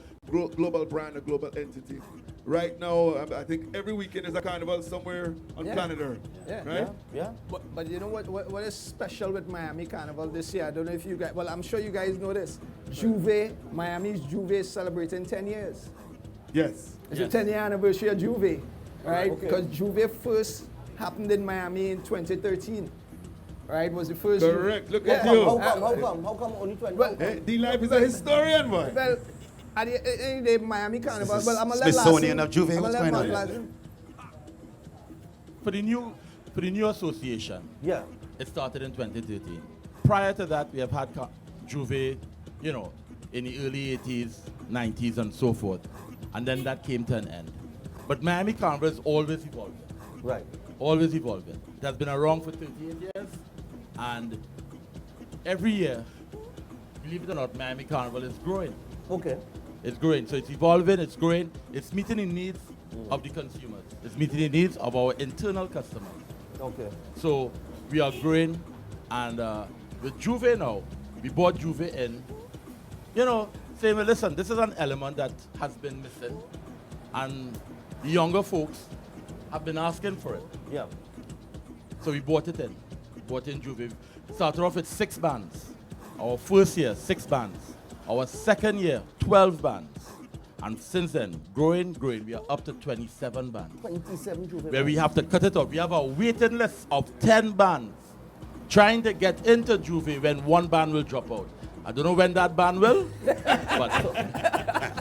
brand, a global entity. Right now, I think every weekend is a carnival somewhere on planet Earth. Yeah. Right? Yeah. But you know what is special with Miami Carnival this year? I don't know if you guys, well, I'm sure you guys know this. Miami's Juve is celebrating 10 years. Yes. It's the 10-year anniversary of Juve, right? Okay. Because Juve first happened in Miami in 2013. Right, was the first. Correct. Look at you. How come only 20? Well, D-Life is a historian, boy. Well, at the end of the day, Miami Carnival. Well, I'm gonna let Smithsonian of Juve, what's going on? For the new association, yeah, it started in 2013. Prior to that, we have had Juve, you know, in the early 80s, 90s, and so forth. And then that came to an end. But Miami Carnival is always evolving. Right. Always evolving. It has been around for 38 years. And every year, believe it or not, Miami Carnival is growing. Okay. It's growing. So it's evolving, it's growing. It's meeting the needs of the consumers. It's meeting the needs of our internal customers. Okay. So we are growing. And with Juve now, we brought Juve in. You know, saying, well, listen, this is an element that has been missing. And the younger folks have been asking for it. Yeah. So we brought it in. Brought in Juve. Started off with 6 bands. Our first year, 6 bands. Our second year, 12 bands. And since then, growing, we are up to 27 bands. 27 Juve. Where we have to cut it off. We have a waiting list of 10 bands trying to get into Juve when one band will drop out. I don't know when that band will, but...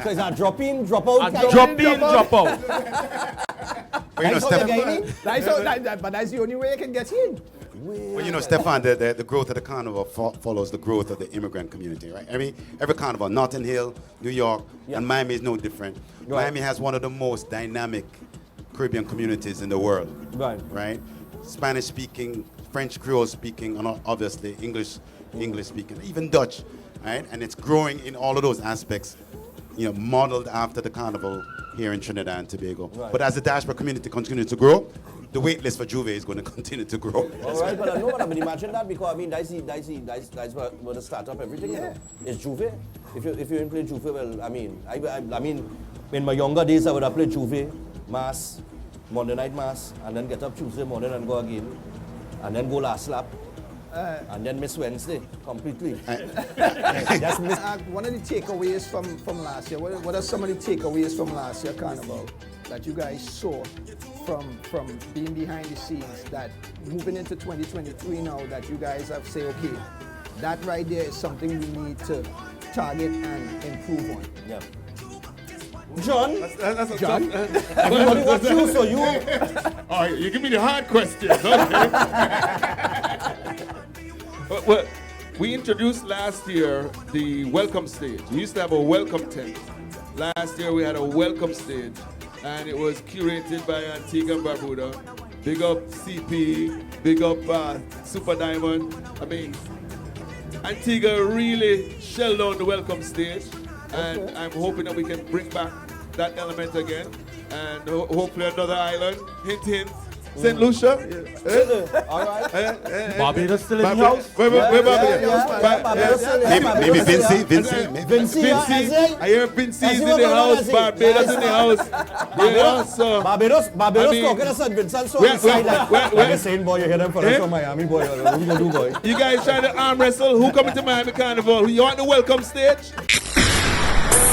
So it's a drop in, drop out? Drop in, drop out. But that's the only way you can get in. Well, you know, Stephan, the growth of the carnival follows the growth of the immigrant community, right? I mean, every carnival, Notting Hill, New York, and Miami is no different. Right. Miami has one of the most dynamic Caribbean communities in the world. Right? Spanish-speaking, French Creole-speaking, and obviously English-speaking, even Dutch, right? And it's growing in all of those aspects, you know, modeled after the carnival here in Trinidad and Tobago. Right. But as the diaspora community continues to grow, the wait list for Juve is going to continue to grow. All right, but I know what I mean. Imagine that, because I mean, that's where the start up everything. Yeah. You know? It's Juve. If you didn't play Juve, well, I mean, in my younger days, I would have played Juve, Mass, Monday night Mass, and then get up Tuesday morning and go again, and then go last lap. And then miss Wednesday completely. Just miss. One of the takeaways from last year, what are some of the takeaways from last year Carnival that you guys saw from being behind the scenes, that moving into 2023 now, that you guys have say, okay, that right there is something we need to target and improve on? Yeah. John? That's John? Everybody wants you, so you... All right, you give me the hard questions, okay? Well, we introduced last year the welcome stage. We used to have a welcome tent. Last year we had a welcome stage, and it was curated by Antigua and Barbuda. Big up CP, big up Super Diamond. I mean, Antigua really shelled on the welcome stage. and I'm hoping that we can bring back that element again, and hopefully another island. Hint, hint. St. Lucia? All right. Barbados still in the house? Where Barbados? Maybe Vinci. I hear Vinci's in the house, Barbados in the house. Barbados talking to St. Vincent, so inside like a Saint boy, you hear them from Miami boy, what you gonna do, boy? You guys trying to arm wrestle? Who coming to Miami Carnival? You want the welcome stage?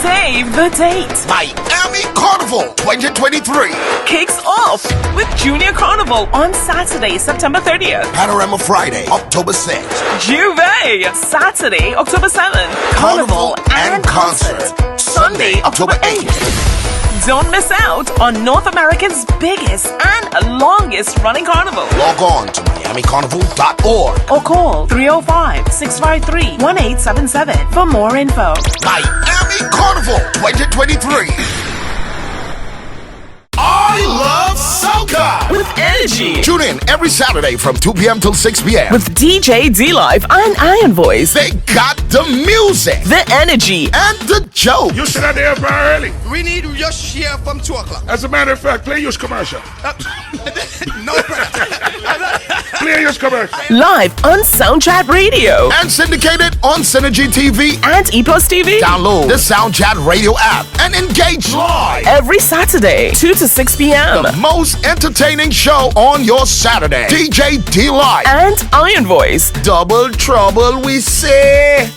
Save the date. Miami Carnival 2023 Kicks off with Junior Carnival on Saturday, September 30th. Panorama Friday, October 6th. Juve, Saturday, October 7th. Carnival and concert, Sunday, October 8th. Don't miss out on North America's biggest and longest running carnival. Log on to MiamiCarnival.org or call 305-653-1877 for more info. Miami Carnival 2023. I love soca with energy. Tune in every Saturday from 2 p.m. till 6 p.m. with DJ D Live and Iron Voice. They got the music, the energy, and the joke. You should have there very early. We need just here from 2 o'clock. As a matter of fact, play your commercial. No Play your commercial. Live on Soundchat Radio and syndicated on Synergy TV and E+ TV. Download the Soundchat Radio app and engage live every Saturday, 2 to 6 p.m. The most entertaining show on your Saturday. DJ D Live and Iron Voice. Double trouble, we say.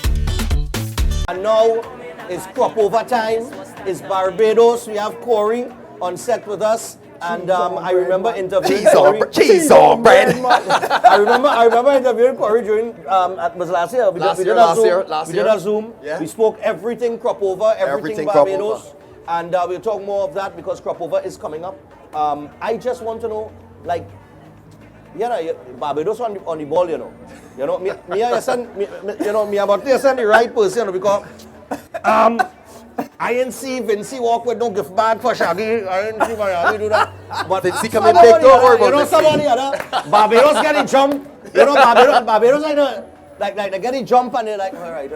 And now it's crop over time. It's Barbados. We have Corey on set with us. And I remember interviewing Corey. Cheese on bread. I remember interviewing Corey during it was last year. We did a Zoom. Yeah. We spoke everything crop over, everything Barbados. And we'll talk more of that because crop over is coming up. I just want to know, like, Barbados on the ball, you know, me about to send the right person because I didn't see Vinci walk with no gift bag for Shaggy. I didn't see Miami do that. But Vinci coming big, don't worry about Vinci. Somebody Barbados getting jump. You know, Barbados like they get a jump and they're like, all right.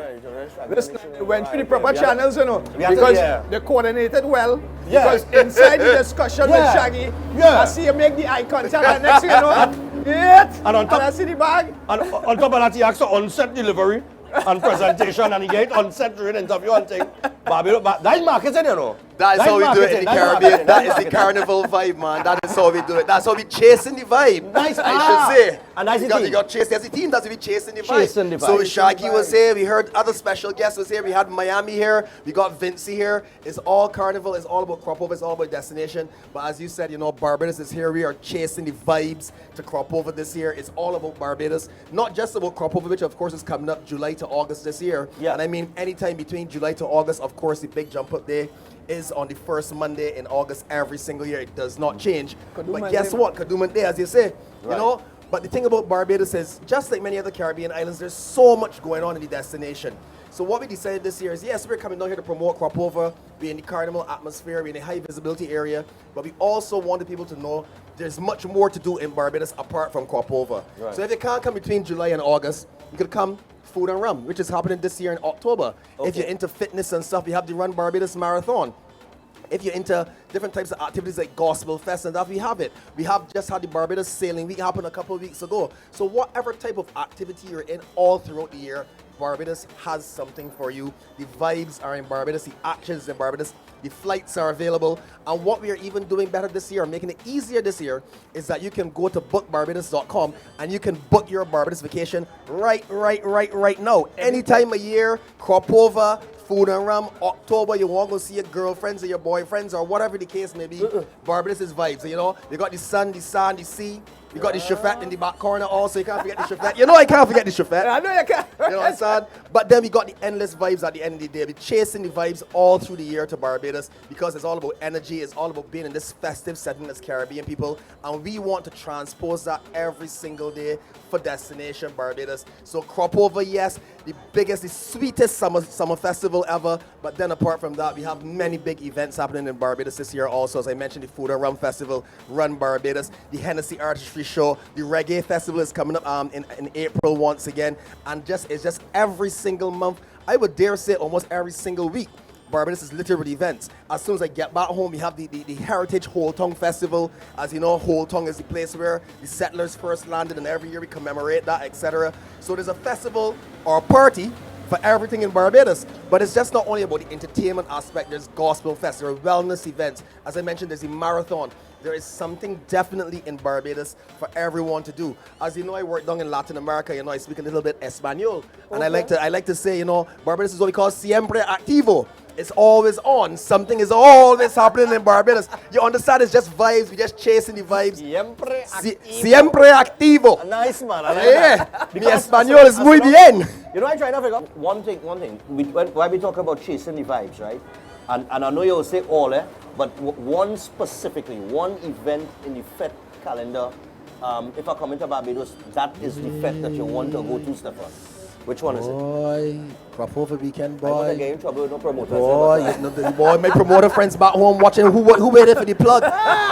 Listen, we went to the proper channels, you know, because they coordinated well. Because inside the discussion with Shaggy, I see you make the eye contact, and next thing you know, and I see the bag. And on top of that, he asked for on-set delivery and presentation, and he get on-set during interview and thing. Barbados, that's marketing, you know. That is how we do it in the Caribbean. That is the carnival vibe, man. That is how we do it. That's how we chasing the vibe. Nice. I should say. And that's you got chased as a team. That's we chasing the vibe. So Shaggy was here. We heard other special guests was here. We had Miami here. We got Vinci here. It's all carnival. It's all about crop over. It's all about destination. But as you said, you know, Barbados is here. We are chasing the vibes to crop over this year. It's all about Barbados. Not just about crop over, which of course is coming up July to August this year. Yeah. And I mean, anytime between July to August, of course, the big jump up day is on the first Monday in August every single year. It does not change. But guess what? Kadooman Day, as you say, you know. But the thing about Barbados is, just like many other Caribbean islands, there's so much going on in the destination. So what we decided this year is, yes, we're coming down here to promote crop over. We're in the carnival atmosphere. We're in a high visibility area. But we also wanted people to know there's much more to do in Barbados apart from crop over. Right. So if you can't come between July and August, you could come Food and Rum, which is happening this year in October. Okay. If you're into fitness and stuff, we have the Run Barbados Marathon. If you're into different types of activities like Gospel Fest and that, we have it. We have just had the Barbados Sailing Week happen a couple of weeks ago. So whatever type of activity you're in all throughout the year, Barbados has something for you. The vibes are in Barbados, the actions in Barbados, the flights are available. And what we are even doing better this year, making it easier this year, is that you can go to bookbarbados.com and you can book your Barbados vacation right now. Any time of year, crop over, Food and Rum, October, you want to go see your girlfriends or your boyfriends or whatever the case may be. Barbados is vibes. You know, you got the sun, the sand, the sea. You got the chauffeur in the back corner also. You can't forget the chauffeur. You know I can't forget the chauffeur. I know you can't. You know what I'm saying? But then we got the endless vibes at the end of the day. We're chasing the vibes all through the year to Barbados because it's all about energy. It's all about being in this festive setting as Caribbean people. And we want to transpose that every single day for destination Barbados. So crop over, yes, the biggest, the sweetest summer festival ever. But then apart from that, we have many big events happening in Barbados this year also. As I mentioned, the Food and Rum Festival, Run Barbados, the Hennessy Artistry Show, the Reggae Festival is coming up in April once again. And it's just every single month, I would dare say almost every single week, Barbados is littered with events. As soon as I get back home, we have the Heritage Whole Tongue Festival. As you know, Whole Tongue is the place where the settlers first landed, and every year we commemorate that, etc. So there's a festival or a party for everything in Barbados. But it's just not only about the entertainment aspect. There's gospel fest, there are wellness events. As I mentioned, there's a marathon. There is something definitely in Barbados for everyone to do. As you know, I work down in Latin America. You know, I speak a little bit Espanol. And I like to say, you know, Barbados is what we call siempre activo. It's always on. Something is always happening in Barbados. You understand? It's just vibes. We're just chasing the vibes. Siempre activo. Nice, man. Mi Espanol is muy bien. You know, I try to figure out one thing. When we talk about chasing the vibes, right? And I know you'll say all, but one specifically, one event in the FET calendar, if I come into Barbados, that is the FET that you want to go to, Stephan. Which one is it? Boy, crop over weekend, boy. I'm going to get in trouble with no promoters. Boy, my promoter friends back home watching who waited for the plug.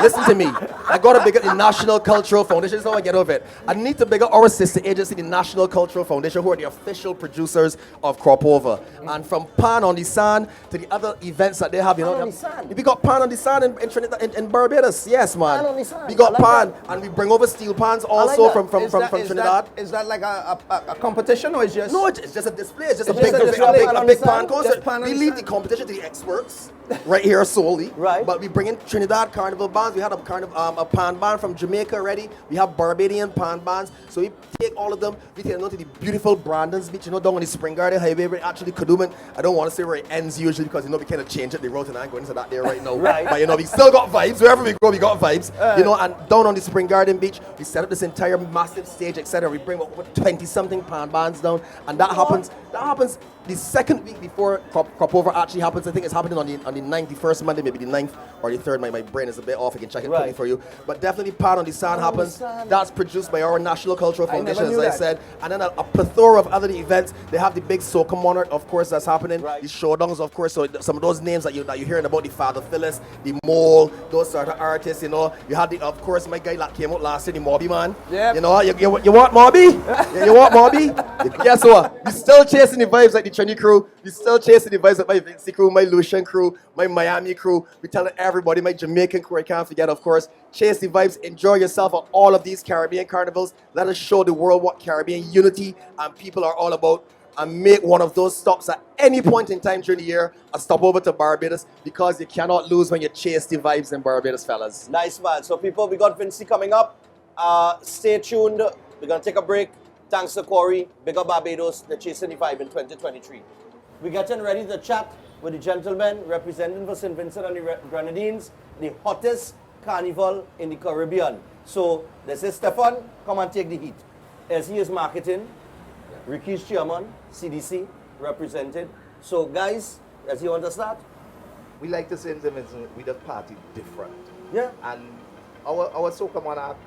Listen to me. I got to big up the National Cultural Foundation. That's how I get over it. I need to big up our sister agency, the National Cultural Foundation, who are the official producers of Crop Over. And from Pan on the Sand to the other events that they have, you know. Pan on the Sand? We got Pan on the Sand in Trinidad, in Barbados. Yes, man. Pan on the Sand. We got like Pan, and we bring over steel pans also from Trinidad. Is that like a competition, or is just? No, it's just a display. It's just a a big pan concert. We leave the competition to the experts right here solely. Right. But we bring in Trinidad Carnival bands. We had a pan band from Jamaica already. We have Barbadian pan bands. So we take all of them. We take them to the beautiful Brandon's Beach, you know, down on the Spring Garden Highway. Where actually Kadooman. I don't want to say where it ends usually because, you know, we kind of change it. The road and I ain't going into that there right now. Right. But, you know, we still got vibes. Wherever we go, we got vibes. You know, and down on the Spring Garden Beach, we set up this entire massive stage, etc. We bring over 20-something pan bands down. And that happens the second week before Crop Over actually happens. I think it's happening on the 91st Monday, maybe the 9th or the 3rd. My brain is a bit off. I can check it quickly for you. But definitely Pan on the Sand happens. That's produced by our National Cultural Foundation, as I said. And then a plethora of other events. They have the big Soca Monarch, of course, that's happening. The showdowns, of course. So some of those names that you're hearing about, the Father Phyllis, the Mole, those sort of artists, you know. You had of course, my guy that came out last year, the Mobby man. Yeah. You know, you want Mobby? You want Mobby? Guess what? We still chasing the vibes like the Trini crew. We still chasing the vibes like my Vinci crew, my Lucian crew, my Miami crew. We telling everybody, my Jamaican crew, I can't forget, of course. Chase the vibes, enjoy yourself at all of these Caribbean carnivals. Let us show the world what Caribbean unity and people are all about. And make one of those stops at any point in time during the year, a stop over to Barbados, because you cannot lose when you chase the vibes in Barbados, fellas. Nice, man. So people, we got Vinci coming up. Stay tuned. We're going to take a break. Thanks to Corey. Big up Barbados. They're chasing the vibe in 2023. We're getting ready to chat with the gentlemen representing for St. Vincent and the Grenadines, the hottest carnival in the Caribbean. So this is Stephan. Come and take the heat. As he is marketing, Ricky's chairman, CDC, represented. So guys, as you want to start? We like to say in St. Vincent, we just party different. Yeah. And our Soca Monarch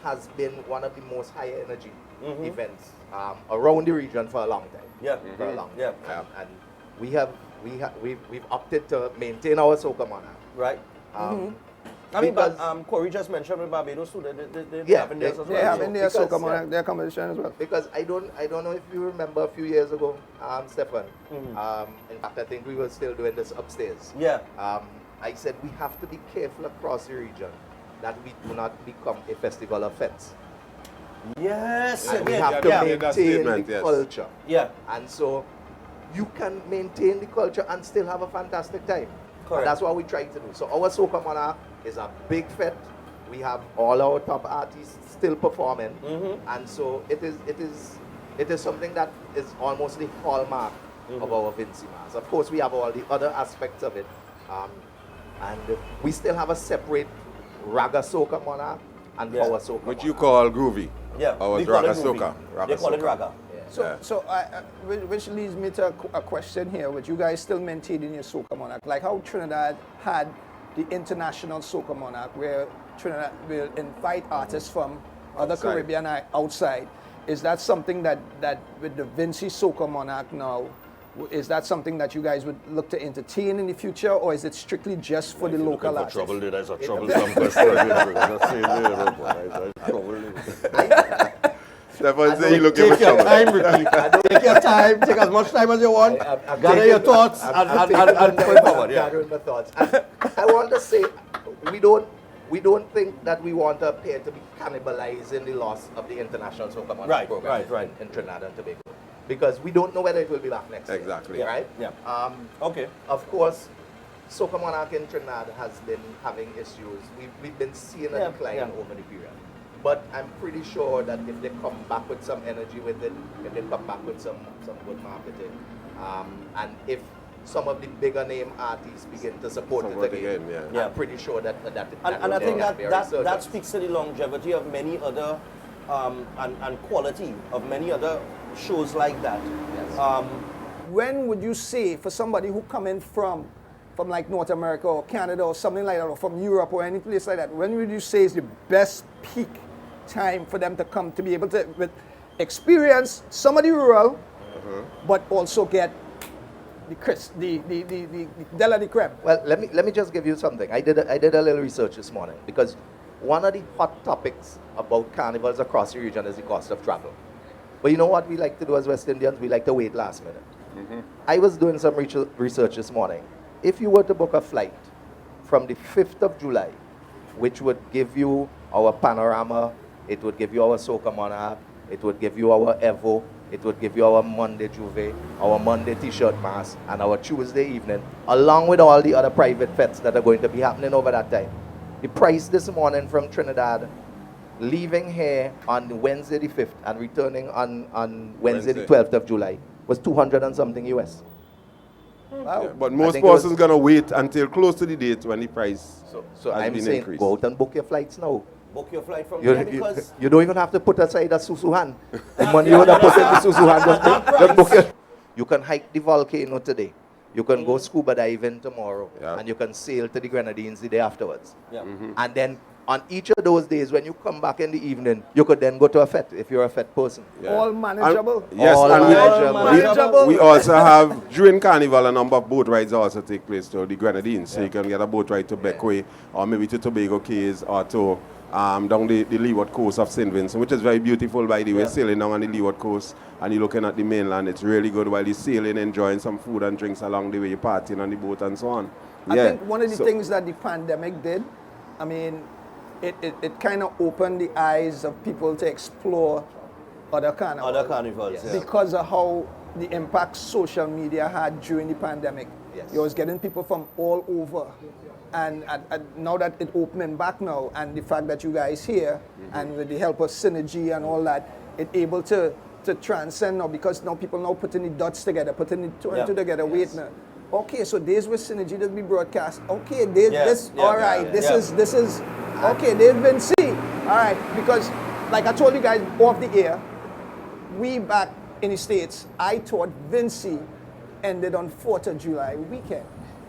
has been one of the most high energy events around the region for a long time. Yeah. For a long time. Yeah. And we've opted to maintain our Soca Monarch. Right. I mean, but Corey just mentioned with Barbados too. They have in theirs as well. They have in their Soca Monarch, their competition as well. Because I don't know if you remember a few years ago, Stephan. In fact, I think we were still doing this upstairs. Yeah. I said we have to be careful across the region that we do not become a festival of feds. Yes. And we have to maintain the culture. Yeah. And so you can maintain the culture and still have a fantastic time. Correct. And that's what we try to do. So our Soca Monarch is a big fete. We have all our top artists still performing. And so it is something that is almost the hallmark of our Vinci Mass. Of course, we have all the other aspects of it. And we still have a separate Raga Soca Monarch and Power Soca Monarch. Which you call groovy. Yeah. Our we call Raga it groovy. Soca. They call it Raga. So which leads me to a question here, with you guys still maintaining your Soca Monarch. Like how Trinidad had the international Soca Monarch, where Trinidad will invite artists from other Caribbean outside. Is that something that with the Vinci Soca Monarch now, is that something that you guys would look to entertain in the future, or is it strictly just for the local artists? Trouble, there's a troublesome question. Stephan say he looking Take for your trouble. time, Ricky. Take your time. Take as much time as you want. Gather your thoughts and point forward. Yeah. Gathering my thoughts. I want to say, we don't think that we want to appear to be cannibalizing the loss of the international soccer Monarch program in Trinidad and Tobago, because we don't know whether it will be back next year. Exactly. Right? Yeah. Okay. Of course, Soccer Monarch in Trinidad has been having issues. We've been seeing a decline over the period. But I'm pretty sure that if they come back with some energy with it, if they come back with some good marketing, and if some of the bigger name artists begin to support it again, I'm pretty sure that and I think that speaks to the longevity of many other and quality of many other shows like that. Yes. When would you say, for somebody who come in from like North America or Canada or something like that, or from Europe or any place like that, when would you say is the best peak time for them to come to be able to experience some of the rural, but also get the Della di Creme? Well, let me just give you something. I did a little research this morning, because one of the hot topics about carnivals across the region is the cost of travel. But you know what we like to do as West Indians? We like to wait last minute. I was doing some research this morning. If you were to book a flight from the 5th of July, which would give you our Panorama, it would give you our Soca Monarch, it would give you our Evo, it would give you our Monday Juve, our Monday T-shirt mass, and our Tuesday evening, along with all the other private fetes that are going to be happening over that time. The price this morning from Trinidad, leaving here on Wednesday the 5th and returning on Wednesday the 12th of July, was 200 and something US. Wow. Yeah, but most persons going to wait until close to the date when the price so has I'm been saying, increased. go out and book your flights now. Book your flight from here because... You don't even have to put aside a Susuhan. The money you would have put in the Susuhan, just book it. You can hike the volcano today. You can go scuba diving tomorrow. And you can sail to the Grenadines the day afterwards. And then on each of those days, when you come back in the evening, you could then go to a fete if you're a fete person. All manageable. Yes, all manageable. We also have, during Carnival, a number of boat rides also take place to the Grenadines. So you can get a boat ride to Bequia, or maybe to Tobago Cays, or to down the leeward coast of St. Vincent, which is very beautiful, by the way. Sailing down on the leeward coast, and you're looking at the mainland. It's really good while you're sailing, enjoying some food and drinks along the way, you're partying on the boat and so on. I think one of the things that the pandemic did, I mean, it kind of opened the eyes of people to explore other carnivals. Other carnivals, because of how the impact social media had during the pandemic. You was getting people from all over. And now that it's opening back now, and the fact that you guys here, and with the help of Synergy and all that, it's able to transcend now, because now people now putting the dots together, putting the two and two together, wait now. Okay, so days with Synergy that be broadcast. Okay, this is okay, they've been seen. All right, because like I told you guys off the air, we back in the States, I thought Vinci ended on 4th of July weekend.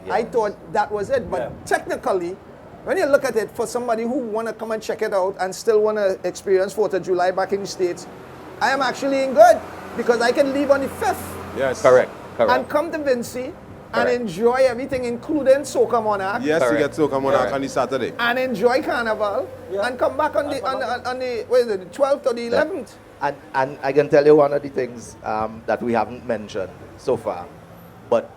I thought that was it, but technically, when you look at it, for somebody who want to come and check it out and still want to experience 4th of July back in the States, I am actually in good, because I can leave on the 5th. Yes. Correct. And come to Vinci and enjoy everything, including Soca Monarch. Yes, you get Soca Monarch on the Saturday. And enjoy Carnival, and come back on the 12th or the 11th. And I can tell you one of the things that we haven't mentioned so far, but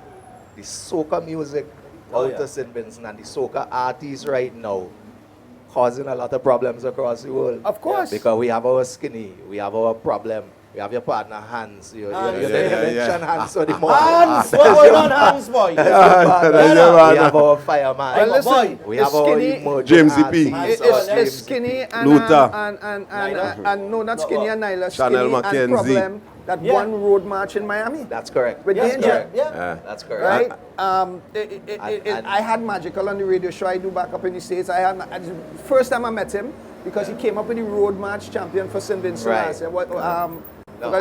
the soca music out of St. Vincent and the soca artists right now causing a lot of problems across the world. Of course. Because we have our Skinny, we have our Problem, we have your partner Hans. You mention Hans so the more. Hans, what's going on, Hans, boy? We have our Fireman. Well, listen, we have our emerging James artists. It's Skinny and no, not Skinny and Nyla. Chanel Skinny and Problem. That one road march in Miami. That's correct. With Danger. That's correct. Right? I had Magical on the radio show I do back up in the States. First time I met him, because he came up with the road march champion for St. Vincent last year. What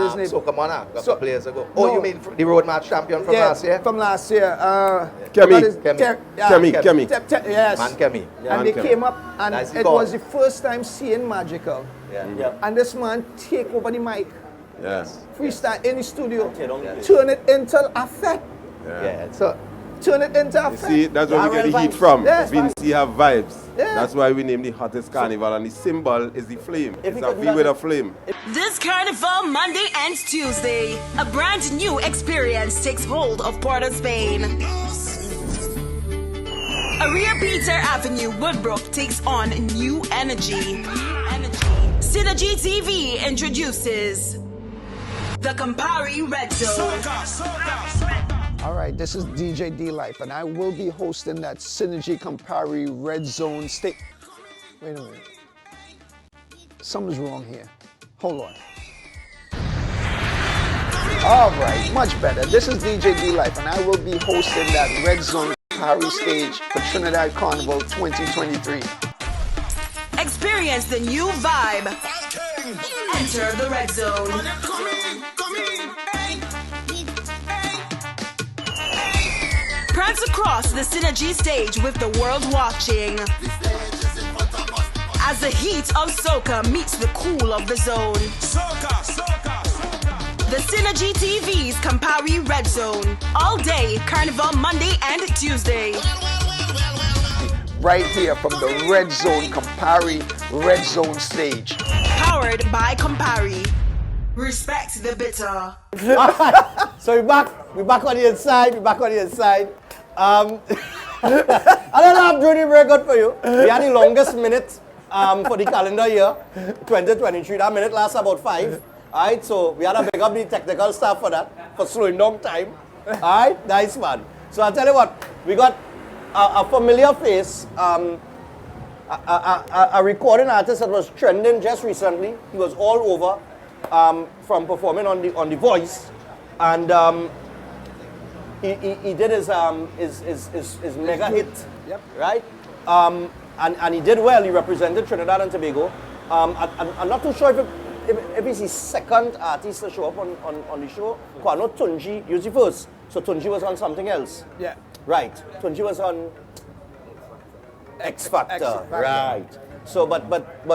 his name? Soca Monarch, a couple years ago. Oh, you mean the road march champion from last year? From last year. Kemi. Yes. Man Kemi. And they came up, and it was the first time seeing Magical. And this man take over the mic. Yes. Freestyle in the studio. Turn it into a fete. So turn it into a fete. See, that's where we get the heat from. Vinci have vibes. Yeah. That's why we name the hottest carnival, and the symbol is the flame. It's a V with a flame. This Carnival Monday and Tuesday, a brand new experience takes hold of Port of Spain. Aria Peter Avenue, Woodbrook takes on new energy. Synergy TV introduces the Campari Red Zone. All right, this is DJ D-Life, and I will be hosting that Synergy Campari Red Zone state. Wait a minute. Something's wrong here. Hold on. All right, much better. This is DJ D-Life, and I will be hosting that Red Zone Campari stage for Trinidad Carnival 2023. Experience the new vibe. Enter the Red Zone. Prance across the Synergy stage with the world watching. As the heat of soca meets the cool of the zone. The Synergy TV's Campari Red Zone. All day, Carnival Monday and Tuesday. Right here from the Red Zone Campari Red Zone stage. Powered by Campari. Respect the bitter. So we're back on the inside. I don't know, I'm doing it very good for you. We had the longest minute for the calendar year 2023. That minute lasts about 5. Alright, so we had to pick up the technical staff for that, for slowing down time. Alright, nice man. So I'll tell you what, we got a familiar face, a recording artist that was trending just recently. He was all over from performing on the Voice, and he did his mega hit, right? And he did well. He represented Trinidad and Tobago. I'm not too sure if he's the second artist to show up on the show. I know Tunji used the first, so Tunji was on something else. Yeah. Right. Tunji was on X Factor. Right. So, but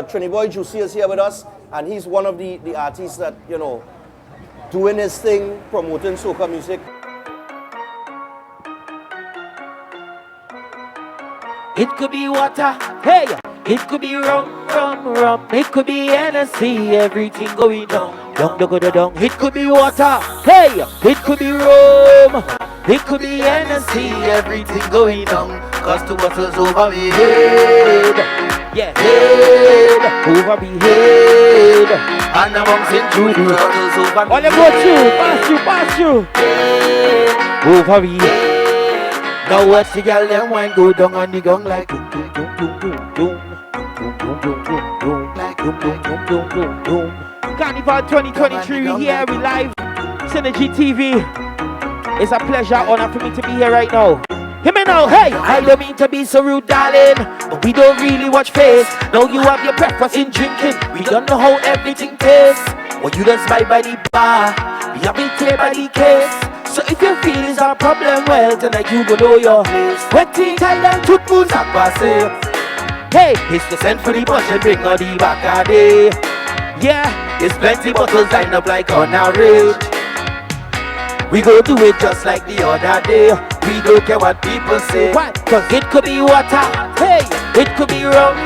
Trini Boy Juicy is here with us, and he's one of the artists that, you know, doing his thing, promoting soca music. It could be water, hey. It could be rum. It could be Hennessy, everything going down. It could be water, hey. It could be rum. It could be Hennessy, everything going down. Cause 2 bottles over me head. Yeah, head over me head. And I'm bouncing through the bottles over me head. Pass you. Over me head. Now watch the girl them wine go down on the gong like doom. Carnival 2023, we here, we live. Synergy TV. It's a pleasure, honor for me to be here right now. Hear me now, hey! I don't mean to be so rude, darling, but we don't really watch face. Now you have your preference in drinking. We don't know how everything tastes. Well, you just buy by the bar, we have it here by the case. So if you feel it's a problem, well, tonight you go know your place. Wetting Thailand, took moves at passe. Hey, it's the send for the bunch and bring on the Bacardi. Yeah, there's plenty bottles lined up like on a rage. We go do it just like the other day. We don't care what people say. Why? Cause it could be water, hey. It could be rum.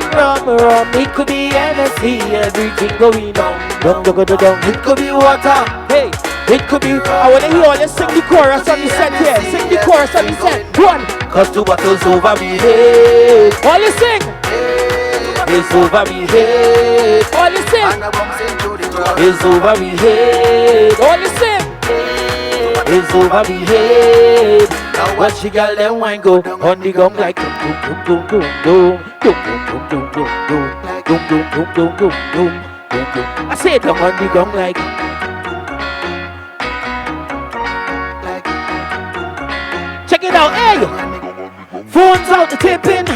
It could be Hennessy, everything going on. It could be water, hey. It could be, I wanna hear all you sing the chorus on the set here. Sing the chorus on the set. One. Cause 2 bottles over me head. All you sing. It's over me head. All you sing. It's over me head. All you sing. It's over me head. Now watch the girl them wine go on the gong like doom. I say down on the gong like. Check it out, hey! Phones out the tipping.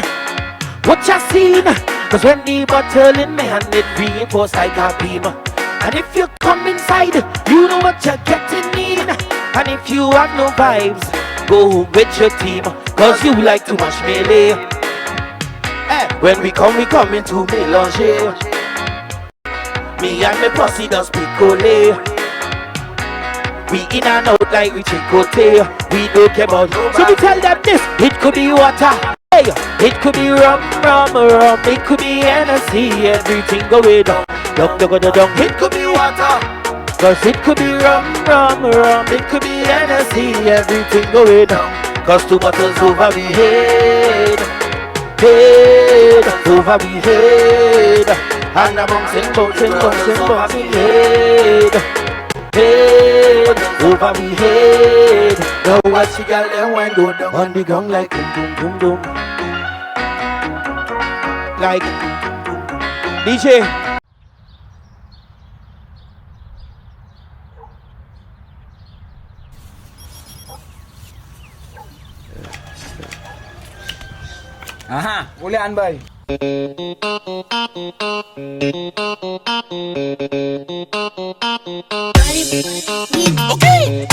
What you seen? Cause when the bottle in my hand, it reinforced like a beam. And if you come inside, you know what you're getting in. And if you have no vibes, go home with your team. Cause you like too much melee. When we come into mélanger. Me and my posse does picolé. We in and out like we chicote. We don't care about no. So we tell them this. It could be water. Hey, It could be rum, it could be Hennessy, everything going down. It could be water, cause it could be rum, it could be Hennessy, everything going down. Cause 2 bottles over me head, over me head, and I'm bouncing over me head, over me head. Now watch the girl them wind go down on the ground like boom boom boom boom. Like DJ. Aha, ulian bay. Okay.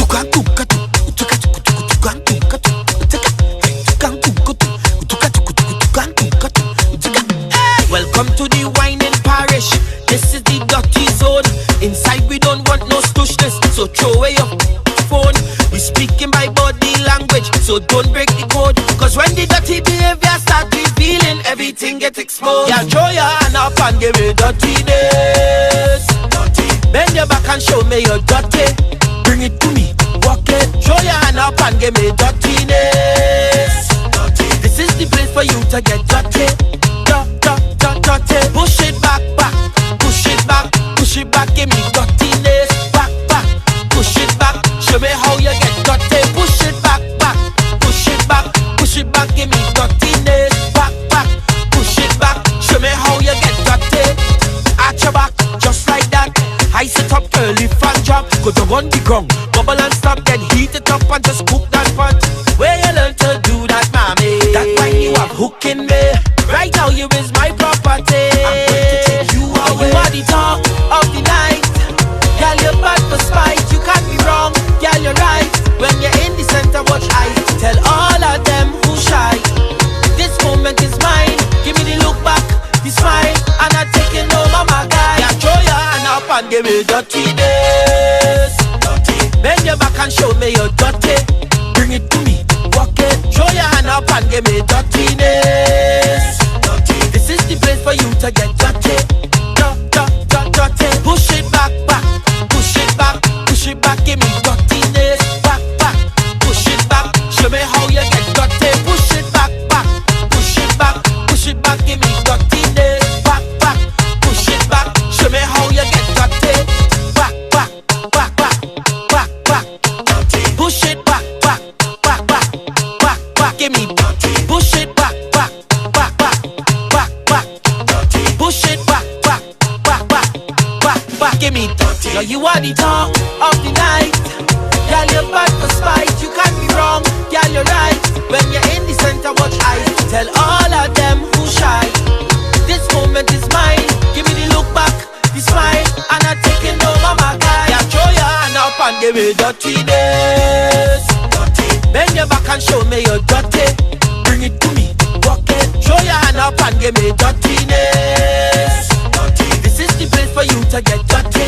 Welcome to the whining parish. This is the dirty zone. Inside we don't want no stushness, so throw away your phone. We speaking by body language, so don't break the code. Cause when the dirty behavior start revealing, everything gets exposed. Yeah, throw your hand up and give me dirtiness. Bend your back and show me your dirty. Bring it to me, walk it. Throw your hand up and give me dirtiness. This is the place for you to get dirty. Push it back, push it back, give me dirtiness. Back, push it back, show me how you get dirty. Push it back, push it back, give me dirtiness. Back, push it back, show me how you get dirty. At your back, just like that. I sit up, curly fan drop, go to on the ground, bubble and stop, then heat it up and just cook that pot. Where you learn to do that, mommy? That why you have hooking me. Right now you is my property. I'm going to take you away. You are the talk of the night. Girl, you're bad for spite. You can't be wrong. Girl, you're right. When you're in the center, watch eyes. Tell all of them who shy. This moment is mine. Give me the look back, the smile, and I'm taking over my guy. Yeah, throw your hand up and give me dirtiness. Bend your back and show me your dirty. Bring it to me, walk it. Throw your hand up and give me dirtiness. This is the place for you to get dirty. Push it back, push it back, give me dirtiness. Back, push it back, show me how you get dirty. Push it back, push it back, give me dirtiness. Back, push it back, show me how you get dirty. Back, push it back, give me dirty. Push it back, push it back, give me dirty. Now you are the talk of the night. Girl, you're bad for spite. You can't be wrong. Girl, you're right. When you're in the center, watch eyes. Tell all of them who shy. This moment is mine. Give me the look back, the smile, and I'm taking over my guy. Yeah, throw your hand up and give me dirtiness. Bend your back and show me your dirty. Bring it to me, walk it. Throw your hand up and give me dirtiness. This is the place for you to get dirty.